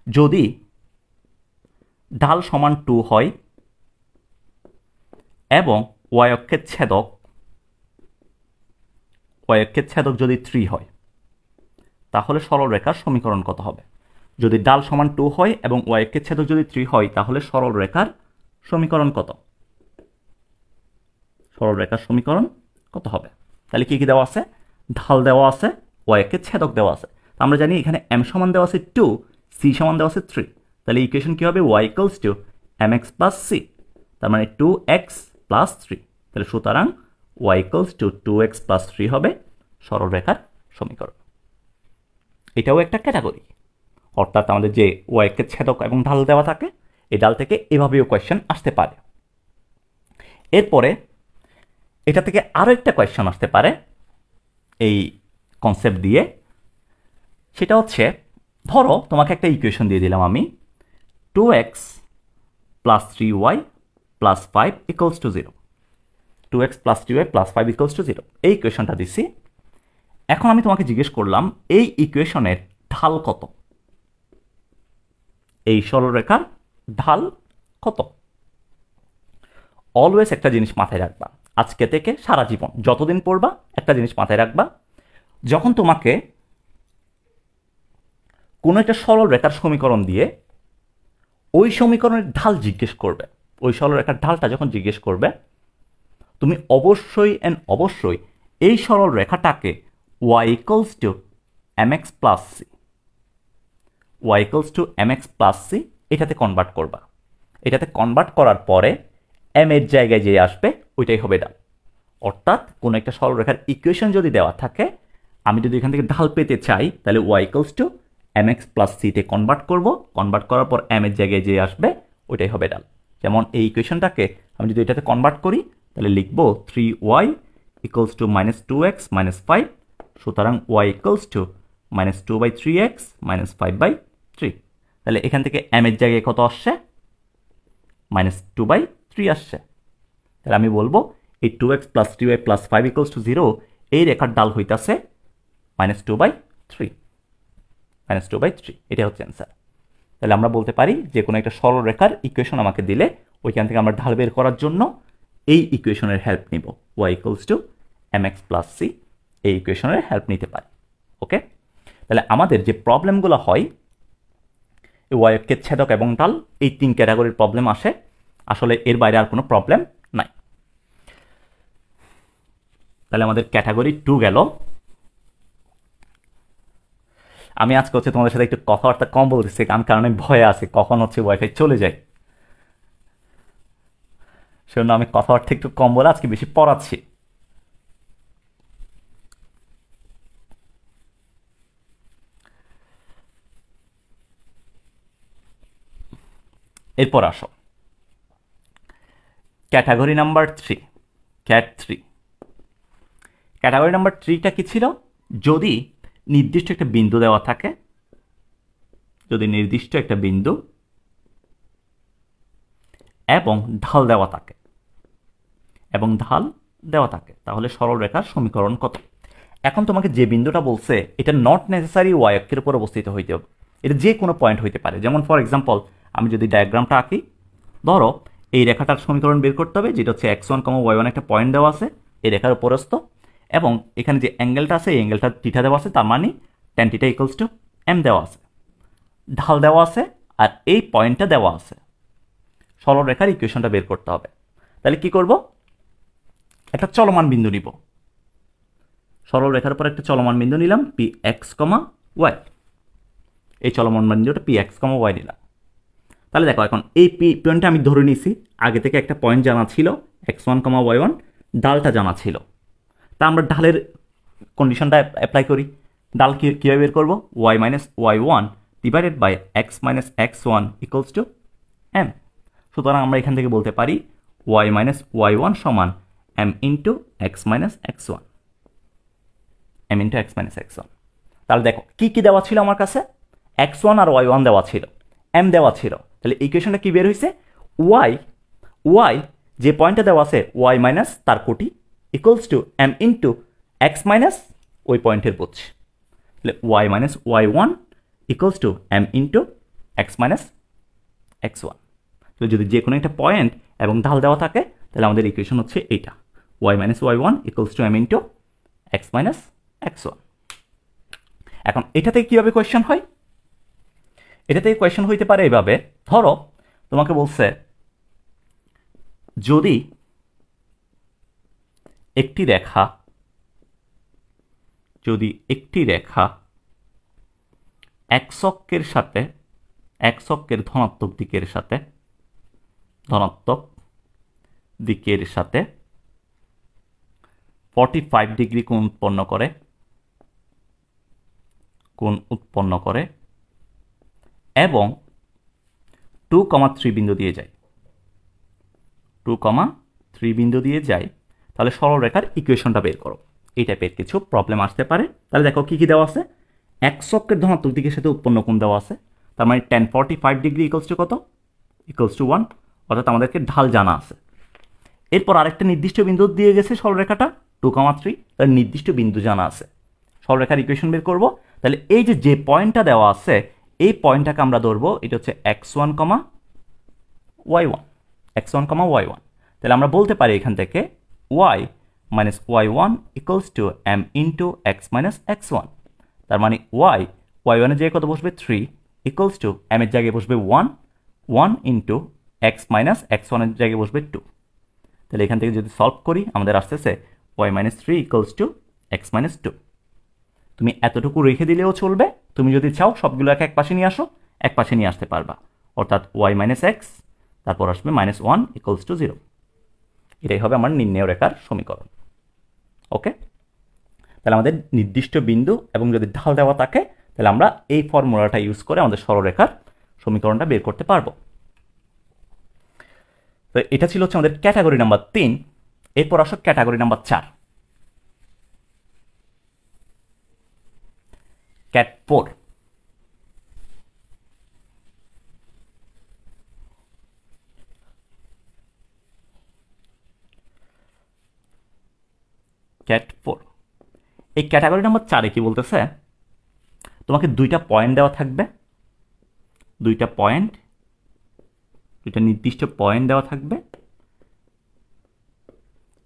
যদি ঢাল সমান 2 হয় এবং ওয়াই অক্ষের ছেদক যদি 3 হয়, তাহলে সরল রেখার সমীকরণ কত হবে? যদি ঢাল সমান 2 হয় এবং ওয়াই অক্ষের ছেদক যদি 3 হয়, তাহলে সরল রেখার সমীকরণ কত? সরল রেখার সমীকরণ কত হবে? তাহলে কি কি দেওয়া আছে? ঢাল দেওয়া আছে, ওয়াই অক্ষের ছেদক দেওয়া আছে। আমরা জানি এখানে এম সমান দেওয়া আছে 2, সি সমান দেওয়া আছে 3। তাহলে ইকুয়েশন কি হবে? ওয়াই = mx প্লাস সি, তার মানে 2x প্লাস 3। তাহলে সুতরাং ওয়াই = 2x প্লাস 3 হবে সরল রেখার সমীকরণ। এটাও একটা ক্যাটাগরি, অর্থাৎ আমাদের যে ওয়াই অক্ষের ছেদক এবং ঢাল দেওয়া থাকে, এই ঢাল থেকে এভাবেও কোয়েশ্চেন আসতে পারে। এরপরে এটা থেকে আরও একটা কোয়েশ্চেন আসতে পারে এই কনসেপ্ট দিয়ে, সেটা হচ্ছে ধরো তোমাকে একটা ইকুয়েশন দিয়ে দিলাম আমি, 2x plus 3y plus 5 = 0, 2x plus 3y plus 5 = 0, এই ইকুয়েশনটা দিছি। এখন আমি তোমাকে জিজ্ঞেস করলাম এই ইকুয়েশনের ঢাল কত? এই সরলরেখার ঢাল কত? অলওয়েজ একটা জিনিস মাথায় রাখবা, আজকে থেকে সারা জীবন যতদিন পড়বা একটা জিনিস মাথায় রাখবা, যখন তোমাকে কোনো একটা সরল রেখার সমীকরণ দিয়ে ওই সমীকরণের ঢাল জিজ্ঞেস করবে, ওই সরল রেখার ঢালটা যখন জিজ্ঞেস করবে, তুমি অবশ্যই এই সরল রেখাটাকে y equals to mx plus c, y equals to mx plus c এটাতে কনভার্ট করবা। এটাতে কনভার্ট করার পরে m এর জায়গায় যে আসবে ওইটাই হবে ঢাল। অর্থাৎ কোনো একটা সরল রেখার ইকুয়েশন যদি দেওয়া থাকে, আমি যদি এখান থেকে ঢাল পেতে চাই তাহলে y equals to mx plus c তে কনভার্ট করব, কনভার্ট করার পর m এর জায়গায় যে আসবে ওইটাই হবে ঢাল। যেমন এই ইকুয়েশনটাকে আমি যদি এটাতে কনভার্ট করি তাহলে লিখব 3y equals to minus 2x minus 5, সুতরাং y equals to minus 2 by 3x minus 5 by 3। তাহলে এখান থেকে m এর জায়গায় কত আসছে? minus 2 by 3 আসছে। তাহলে আমি বলবো এই 2x plus 3y plus 5 equals to 0 এই রেখার ঢাল হইতাছে minus 2 by 3, minus 2 by 3, এটা হচ্ছে অ্যান্সার। তাহলে আমরা বলতে পারি যে কোনো একটা সরল রেখার ইকুয়েশন আমাকে দিলে ওইখান থেকে আমরা ঢাল বের করার জন্য এই ইকুয়েশনের হেল্প নিব, y equals to mx plus c এই ইকুয়েশনের হেল্প নিতে পারি। ওকে, তাহলে আমাদের যে প্রবলেমগুলো হয় ওয়াইকের ছেদক এবং ঢাল এই 3 ক্যাটাগরির প্রবলেম আসে, আসলে এর বাইরে আর কোনো প্রবলেম নাই। তাহলে আমাদের ক্যাটাগরি 2 গেল। আমি আজকে হচ্ছে তোমাদের সাথে একটু কথাবার্তা কম বলতেছি, কারণ আমি ভয়ে আছি কখন হচ্ছে ওয়াইফাই চলে যায়, সেজন্য আমি কথাবার্তা একটু কম বলে আজকে বেশি পড়াচ্ছি। এরপর আসো category number 3, cat 3। Category number 3টা কি ছিল? যদি নির্দিষ্ট একটা বিন্দু দেওয়া থাকে, যদি নির্দিষ্ট একটা বিন্দু এবং ঢাল দেওয়া থাকে, তাহলে সরল রেখার সমীকরণ কত? এখন তোমাকে যে বিন্দুটা বলছে এটা নট নেসেসারি ওয়াই অক্ষের উপর অবস্থিত হইতে হবে, এটা যে কোনো পয়েন্ট হইতে পারে। যেমন ফর এক্সাম্পল আমি যদি ডায়াগ্রামটা আঁকি, ধরো এই রেখাটার সমীকরণ বের করতে হবে, যেটা হচ্ছে x1, y1 একটা পয়েন্ট দেওয়া আছে এই রেখার উপরস্থ, এবং এখানে যে অ্যাঙ্গেলটা আছে এই অ্যাঙ্গেলটা থিটা দেওয়া আছে, তার মানে tan θ ইকুয়ালস টু m দেওয়া আছে, ঢাল দেওয়া আছে, আর এই পয়েন্টটা দেওয়া আছে। সরল রেখার ইকুয়েশনটা বের করতে হবে। তাহলে কি করব? একটা চলমান বিন্দু নিব, সরল রেখার উপর একটা চলমান বিন্দু নিলাম px, y, এই চলমান বিন্দুটা px, y নিলাম। তাহলে দেখো এখন এই পয়েন্টটা আমি ধরে নিয়েছি, আগে থেকে একটা পয়েন্ট জানা ছিল x1, y1, ঢালটা জানা ছিল। তা আমরা ঢালের কন্ডিশনটা অ্যাপ্লাই করি। ঢাল কীভাবে বের করবো? y minus y1 divided by x minus x1 equals to m। সুতরাং আমরা এখান থেকে বলতে পারি y minus y1 সমান m into x minus x1, m into x minus x1। তাহলে দেখো কি কি দেওয়া ছিল আমার কাছে? x1 আর y1 দেওয়া ছিল, m দেওয়া ছিল। তাহলে ইকুয়েশনটা কি বের হয়েছে? y যে পয়েন্টটা দেওয়া আছে y মাইনাস তার কোটি equals to m into x minus ওই পয়েন্টের বুঝ। তাহলে y minus y1 equals to m into x minus x1। তাহলে যদি যে কোনো একটা পয়েন্ট এবং ঢাল দেওয়া থাকে তাহলে আমাদের ইকুয়েশন হচ্ছে এইটা, y minus y1 equals to m into x minus x1। এখন এটা থেকে কীভাবে কোয়েশ্চেন হয়? এটা থেকে কোয়েশ্চেন হইতে পারে এইভাবে, ধরো তোমাকে বলছে যদি একটি রেখা x অক্ষের সাথে x অক্ষের ধনাত্মক দিকের সাথে 45 ডিগ্রি কোণ উৎপন্ন করে এবং 2,3 বিন্দু দিয়ে যায়, 2,3 বিন্দু দিয়ে যায়, তাহলে সরল রেখার ইকুয়েশনটা বের করো। এই টাইপের কিছু প্রবলেম আসতে পারে। তাহলে দেখো কি কি দেওয়া আছে? x অক্ষের ধনাত্মক দিকের সাথে উৎপন্ন কোণ দেওয়া আছে, তার মানে tan 45 ডিগ্রি ইকুয়ালস টু কত? ইকুয়ালস টু 1, অর্থাৎ আমাদেরকে ঢাল জানা আছে। এরপর আরেকটা নির্দিষ্ট বিন্দু দিয়ে গেছে সরলরেখাটা 2,3, তার নির্দিষ্ট বিন্দু জানা আছে। সরলরেখার ইকুয়েশন বের করব। তাহলে এই যে পয়েন্টটা দেওয়া আছে এই পয়েন্টটাকে আমরা ধরবো এটা হচ্ছে x1, y1, x1, y1। তাহলে আমরা বলতে পারি এখান থেকে y minus y1 equals to m into x minus x1, তার মানে y y1 এর জায়গায় কত বসবে 3 ইকুয়ালস টু m এর জায়গায় বসবে 1 1 ইন্টু x মাইনাস x1 এর জায়গায় বসবে 2। তাহলে এখান থেকে যদি সলভ করি আমাদের আসতেছে y minus 3 equals to x minus 2। তুমি এতটুকু রেখে দিলেও চলবে, তুমি যদি চাও সবগুলো এক পাশে নিয়ে আসো, এক পাশে নিয়ে আসতে পারবা, অর্থাৎ y মাইনাস এক্স তারপর আসবে মাইনাস 1 ইকুয়ালস টু 0। এটাই হবে আমার নির্ণেয় রেখার সমীকরণ। ওকে, তাহলে আমাদের নির্দিষ্ট বিন্দু এবং যদি ঢাল দেওয়া থাকে তাহলে আমরা এই ফর্মুলাটা ইউজ করে আমাদের সরলরেখার সমীকরণটা বের করতে পারবো। তো এটা ছিল হচ্ছে আমাদের ক্যাটাগরি নাম্বার 3। এরপর আসো ক্যাটাগরি নাম্বার 4, ক্যাট 4। ক্যাট 4 এই ক্যাটাগরি নাম্বার 4-এ কি বলতেছে, তোমাকে দুইটা পয়েন্ট দেওয়া থাকবে, দুইটা নির্দিষ্ট পয়েন্ট দেওয়া থাকবে।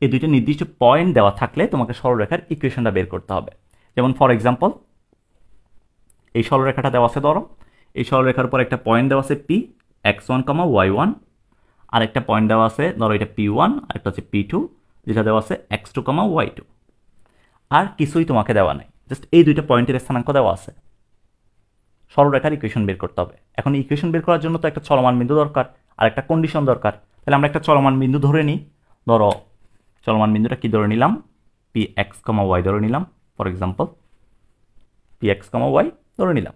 এই দুইটা নির্দিষ্ট পয়েন্ট দেওয়া থাকলে তোমাকে সরলরেখার ইকুয়েশনটা বের করতে হবে। যেমন ফর এক্সাম্পল এই সরলরেখাটা দেওয়া আছে, ধরো এই সরলরেখার উপর একটা পয়েন্ট দেওয়া আছে p x1, y1, আর একটা পয়েন্ট দেওয়া আছে ধরো এটা p1 আর একটা হচ্ছে p2, যেটা দেওয়া আছে x2, y2। আর কিছুই তোমাকে দেওয়া নাই, জাস্ট এই দুইটা পয়েন্টের স্থানাঙ্ক দেওয়া আছে। সরলরেখার ইকুয়েশন বের করতে হবে। এখন ইকুয়েশন বের করার জন্য তো একটা চলমান বিন্দু দরকার আর একটা কন্ডিশন দরকার। তাহলে আমরা একটা চলমান বিন্দু ধরে নিই। ধরো চলমান বিন্দুটা কি ধরে নিলাম, px, y ধরে নিলাম। ফর এক্সাম্পল px, y ধরে নিলাম।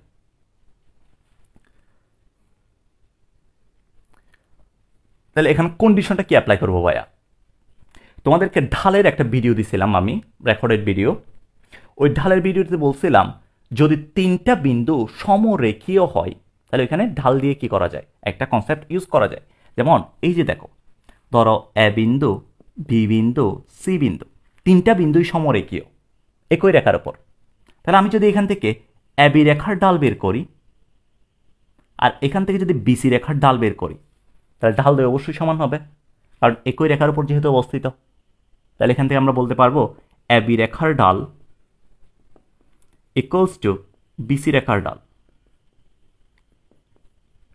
তাহলে এখানে কন্ডিশনটা কি অ্যাপ্লাই করবো ভাইয়া? তোমাদেরকে ঢালের একটা ভিডিও দিছিলাম আমি, রেকর্ডেড ভিডিও। ওই ঢালের ভিডিওতে বলছিলাম যদি তিনটা বিন্দু সমরেখীয় হয় তাহলে এখানে ঢাল দিয়ে কি করা যায়, একটা কনসেপ্ট ইউজ করা যায়। যেমন এই যে দেখো, ধরো এ বিন্দু, বি বিন্দু, সি বিন্দু, তিনটা বিন্দুই সমরেখীয় একই রেখার উপর। তাহলে আমি যদি এখান থেকে এবি রেখার ডাল বের করি আর এখান থেকে যদি বিসি রেখার ডাল বের করি তাহলে ঢাল দুই অবশ্যই সমান হবে, কারণ একই রেখার উপর যেহেতু অবস্থিত। তাহলে এখান থেকে আমরা বলতে পারবো এবি রেখার ডাল ইকুয়ালস টু বিসি রেখার ডাল,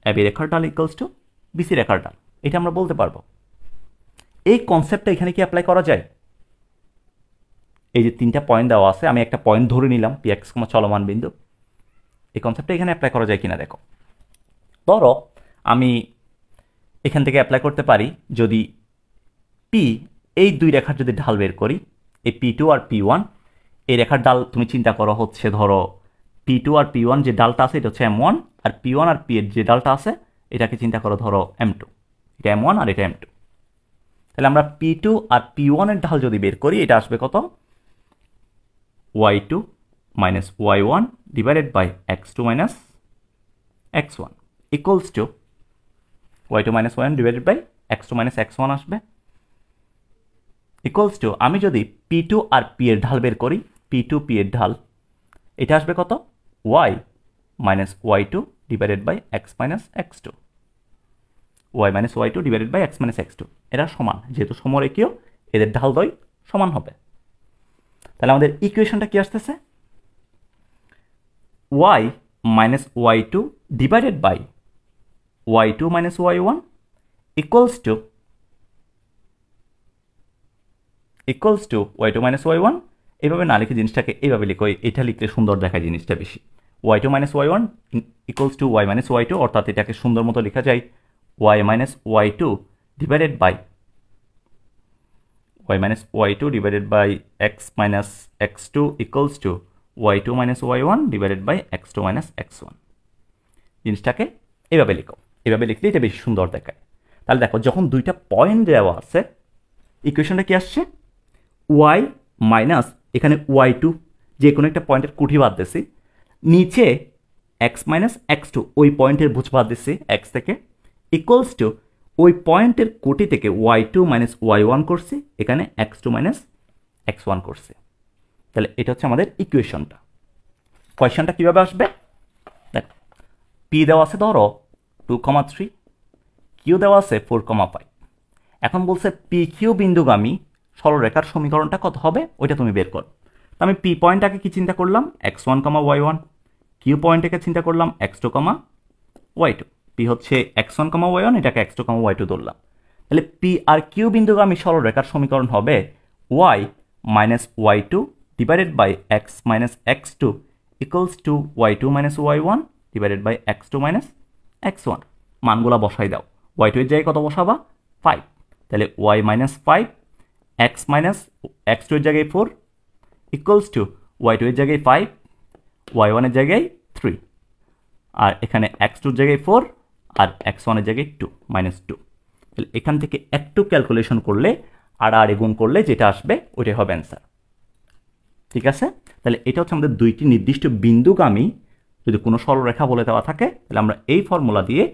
এবি রেখার ডাল ইকুয়ালস টু বিসি রেখার ডাল। এটা আমরা বলতে পারবো। এই কনসেপ্টটা এখানে কি অ্যাপ্লাই করা যায়? এই যে তিনটা পয়েন্ট দেওয়া আছে, আমি একটা পয়েন্ট ধরে নিলাম px, চলমান বিন্দু। এই কনসেপ্টটা এখানে অ্যাপ্লাই করা যায় কিনা দেখো। ধরো আমি এখান থেকে অ্যাপ্লাই করতে পারি, যদি p এই দুই রেখার যদি ঢাল বের করি, এই p2 আর p1, এই রেখার ডাল তুমি চিন্তা করো হচ্ছে ধরো p2 আর p1 যে ডালটা আছে এটা হচ্ছে m1, আর p1 আর p এর যে ডালটা আছে এটাকে চিন্তা করো ধরো m2, এটা m1 আর এটা m2। তাহলে আমরা p2 আর p1 এর ঢাল যদি বের করি এটা আসবে কত, y2 minus y1 divided by x2 minus x1 equals to y2 minus y1 divided by x2 minus x1 আসবে ইকুয়ালস টু, আমি যদি p2 আর p এর ঢাল বের করি, p2 p এর ঢাল এটা আসবে কত, y minus y2 divided by x minus x2, y minus y2 divided by x minus x2। এরা সমান, যেহেতু সমরেখীয় এদের ঢাল দ্বয় সমান হবে। তাহলে আমাদের ইকুয়েশনটা কি আসতেছে, y minus y2 divided by y2 minus y1 equals to y2 minus y1। এইভাবে না লিখে জিনিসটাকে এইভাবে লিখো, এটা লিখলে সুন্দর দেখায় জিনিসটা বেশি। y2 minus y1 equals to y minus y2, অর্থাৎ এটাকে সুন্দর মতো লেখা যায় y minus y2 divided by x minus x2 equals to y2 minus y1 divided by x2 minus x1। জিনিসটাকে এভাবে লিখো, এভাবে লিখলে এটা বেশি সুন্দর দেখায়। তাহলে দেখো যখন দুইটা পয়েন্ট দেওয়া আছে, ইকুয়েশনটা কি আসছে, y মাইনাস এখানে y2 যে কোনো একটা পয়েন্টের কুঠি বাদ দিছি, নিচে x মাইনাস x2 ওই পয়েন্টের ভুজ বাদ দিছি x থেকে, ইকুয়ালস টু ওই পয়েন্টের কোটি থেকে y2 মাইনাস y1 করছি, এখানে x2 মাইনাস x1 করছি। তাহলে এটা হচ্ছে আমাদের ইকুয়েশনটা। কোয়েশনটা কিভাবে আসবে দেখো, p দেওয়া আছে ধরো 2,3, q দেওয়া আছে 4,5। এখন বলছে PQ বিন্দুগামী সরলরেখার সমীকরণটা কত হবে ওইটা তুমি বের করো। তো আমি p পয়েন্টটাকে কি চিন্তা করলাম, x1, y1, কিউ পয়েন্টটাকে চিন্তা করলাম x2, y2, পি হচ্ছে x1, y1, এটাকে x2, y2 ধরলাম। তাহলে পি আর কিউ বিন্দুগামী সরলরেখার সমীকরণ হবে y minus y2 divided by x minus x2 equals to y2 minus y1 divided by x2 minus x1। মানগুলা বসাই দাও। y2 এর জায়গায় কত বসাবা? 5। তাহলে y minus 5 x minus x2 এর জায়গায় 4 ইকুয়ালস টু y2 এর জায়গায় 5 y1 এর জায়গায় 3 আর এখানে x2 এর জায়গায় 4 আর x1 এর জায়গায় 2 মাইনাস 2। তাহলে এখান থেকে একটু ক্যালকুলেশন করলে আর গুণ করলে যেটা আসবে ওইটাই হবে অ্যান্সার। ঠিক আছে, তাহলে এটা হচ্ছে আমাদের দুইটি নির্দিষ্ট বিন্দুগামী যদি কোনো সরলরেখা বলে দেওয়া থাকে তাহলে আমরা এই ফর্মুলা দিয়ে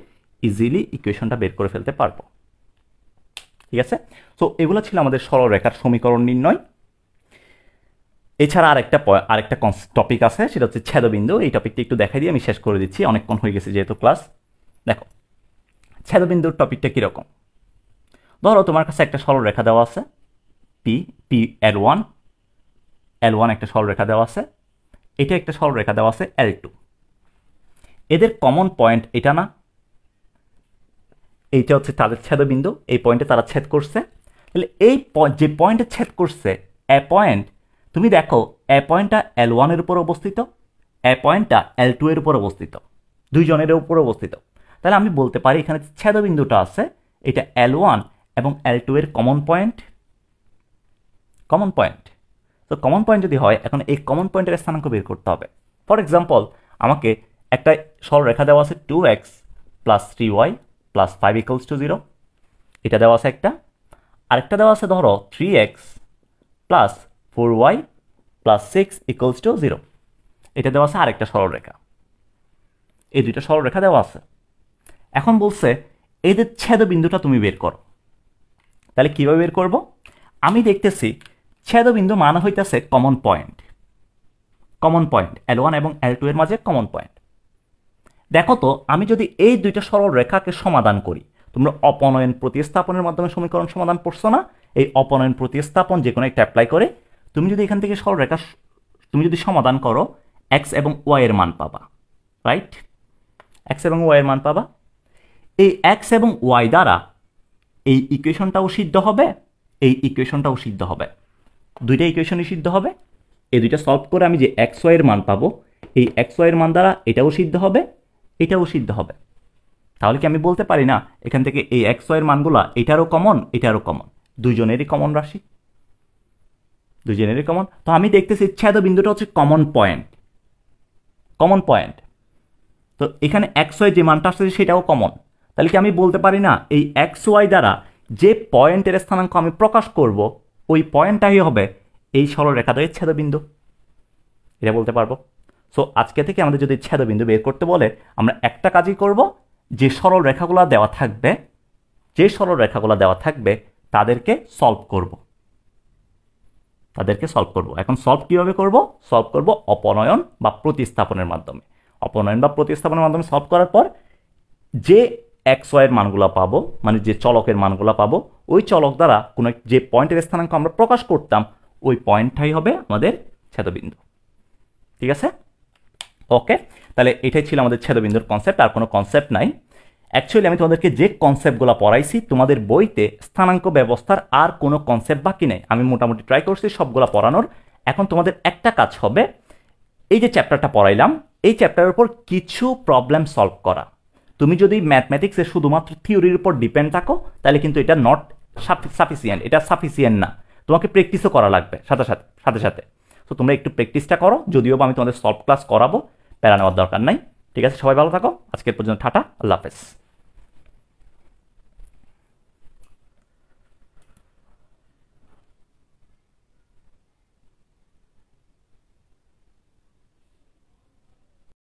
ইজিলি ইকুয়েশনটা বের করে ফেলতে পারবো। ঠিক আছে, সো এগুলো ছিল আমাদের সরলরেখার সমীকরণ নির্ণয়। এছাড়া আরেকটা টপিক আছে, সেটা হচ্ছে ছেদবিন্দু। এই টপিকটা একটু দেখাই দিয়ে আমি শেষ করে দিচ্ছি, অনেকক্ষণ হয়ে গেছে যেহেতু ক্লাস। দেখো ছেদবিন্দুর টপিকটা কীরকম। ধরো তোমার কাছে একটা সরলরেখা দেওয়া আছে পি L1 একটা সরলরেখা দেওয়া আছে, এটা একটা সরলরেখা দেওয়া আছে L2। এদের কমন পয়েন্ট এটা না, এইটা হচ্ছে তাদের ছেদবিন্দু। এই পয়েন্টে তারা ছেদ করছে। তাহলে এই যে পয়েন্টে ছেদ করছে এ পয়েন্ট, তুমি দেখো এ পয়েন্টটা L1 এর উপর অবস্থিত, এ পয়েন্টটা L2 এর উপর অবস্থিত, দুইজনের উপর অবস্থিত। তাহলে আমি বলতে পারি এখানে ছেদবিন্দুটা আছে এটা L1 এবং L2 এর কমন পয়েন্ট। তো কমন পয়েন্ট যদি হয়, এখন এই কমন পয়েন্টের স্থানাঙ্ক বের করতে হবে। ফর এক্সাম্পল আমাকে একটা সরলরেখা দেওয়া আছে 2x plus 3y plus 5 equals to 0, এটা দেওয়া আছে একটা। আরেকটা দেওয়া আছে ধরো 3x plus 4y plus 6 equals to 0, এটা দেওয়া আছে আরেকটা সরলরেখা। এই দুইটা সরলরেখা দেওয়া আছে। এখন বলছে এদের ছেদবিন্দুটা তুমি বের করো। তাহলে কীভাবে বের করব? আমি দেখতেছি ছেদবিন্দু মানে হইতেছে কমন পয়েন্ট L1 এবং L2 এর মাঝে কমন পয়েন্ট। দেখো তো আমি যদি এই দুইটা সরলরেখাকে সমাধান করি, তোমরা অপনয়ন প্রতিস্থাপনের মাধ্যমে সমীকরণ সমাধান করছো না? এই অপনয়ন প্রতিস্থাপন যে কোনো একটা অ্যাপ্লাই করে তুমি যদি এখান থেকে সরলরেখা তুমি যদি সমাধান করো, x এবং y এর মান পাবা, রাইট? x এবং y এর মান পাবা। এই x এবং y দ্বারা এই ইকুয়েশনটাও সিদ্ধ হবে, এই ইকুয়েশনটাও সিদ্ধ হবে, দুইটা ইকুয়েশনই সিদ্ধ হবে। এই দুইটা সলভ করে আমি যে এক্স ওয়াই এর মান পাবো, এই এক্স ওয়াই এর মান দ্বারা এটাও সিদ্ধ হবে, এটাও সিদ্ধ হবে। তাহলে কি আমি বলতে পারি না এখান থেকে এই এক্স ওয়াই এর মানগুলা এটারও কমন, এটারও কমন, দুইজনেরই কমন রাশি, দুইজনেরই কমন। তো আমি দেখতেছি ছেদবিন্দুটা হচ্ছে কমন পয়েন্ট। তো এখানে এক্স ওয়াই যে মানটা আসছে সেটাও কমন। তাহলে কি আমি বলতে পারি না এই এক্স ওয়াই দ্বারা যে পয়েন্টের স্থানাঙ্ক আমি প্রকাশ করব ওই পয়েন্টটাই হবে এই সরলরেখাটার ছেদবিন্দু? এটা বলতে পারবো। সো আজকে থেকে আমাদের যদি ছেদবিন্দু বের করতে বলে আমরা একটা কাজই করব, যে সরলরেখাগুলো দেওয়া থাকবে তাদেরকে সলভ করব। এখন সলভ কিভাবে করব? সলভ করব অপনয়ন বা প্রতিস্থাপনের মাধ্যমে। সলভ করার পর যে এক্স ওয়াই এর মানগুলো পাবো, মানে যে চলকের মানগুলো পাবো, ওই চলক দ্বারা কোনো যে পয়েন্টের স্থানাঙ্ক আমরা প্রকাশ করতাম ওই পয়েন্টটাই হবে আমাদের ছেদবিন্দু। ঠিক আছে, ওকে। তাহলে এটাই ছিল আমাদের ছেদবিন্দুর কনসেপ্ট, আর কোনো কনসেপ্ট নাই। অ্যাকচুয়ালি আমি তোমাদেরকে যে কনসেপ্টগুলো পড়াইছি তোমাদের বইতে স্থানাঙ্ক ব্যবস্থার আর কোনো কনসেপ্ট বাকি নেই। আমি মোটামুটি ট্রাই করছি সবগুলো পড়ানোর। এখন তোমাদের একটা কাজ হবে, এই যে চ্যাপ্টারটা পড়াইলাম এই চ্যাপ্টারের উপর কিছু প্রবলেম সলভ করা। তুমি যদি ম্যাথমেটিক্সে শুধুমাত্র থিওরির উপর ডিপেন্ড থাকো তাহলে কিন্তু এটা নট সাফিসিয়েন্ট, এটা সাফিসিয়েন্ট না, তোমাকে প্র্যাকটিসও করা লাগবে সাথে সাথে। তো তোমরা একটু প্র্যাকটিসটা করো, যদিও আমি তোমাদের সলভ ক্লাস করাবো, প্যারা নেওয়ার দরকার নাই। ঠিক আছে, সবাই ভালো থাকো, আজকের পর্যন্ত টাটা, আল্লাহ হাফেজ।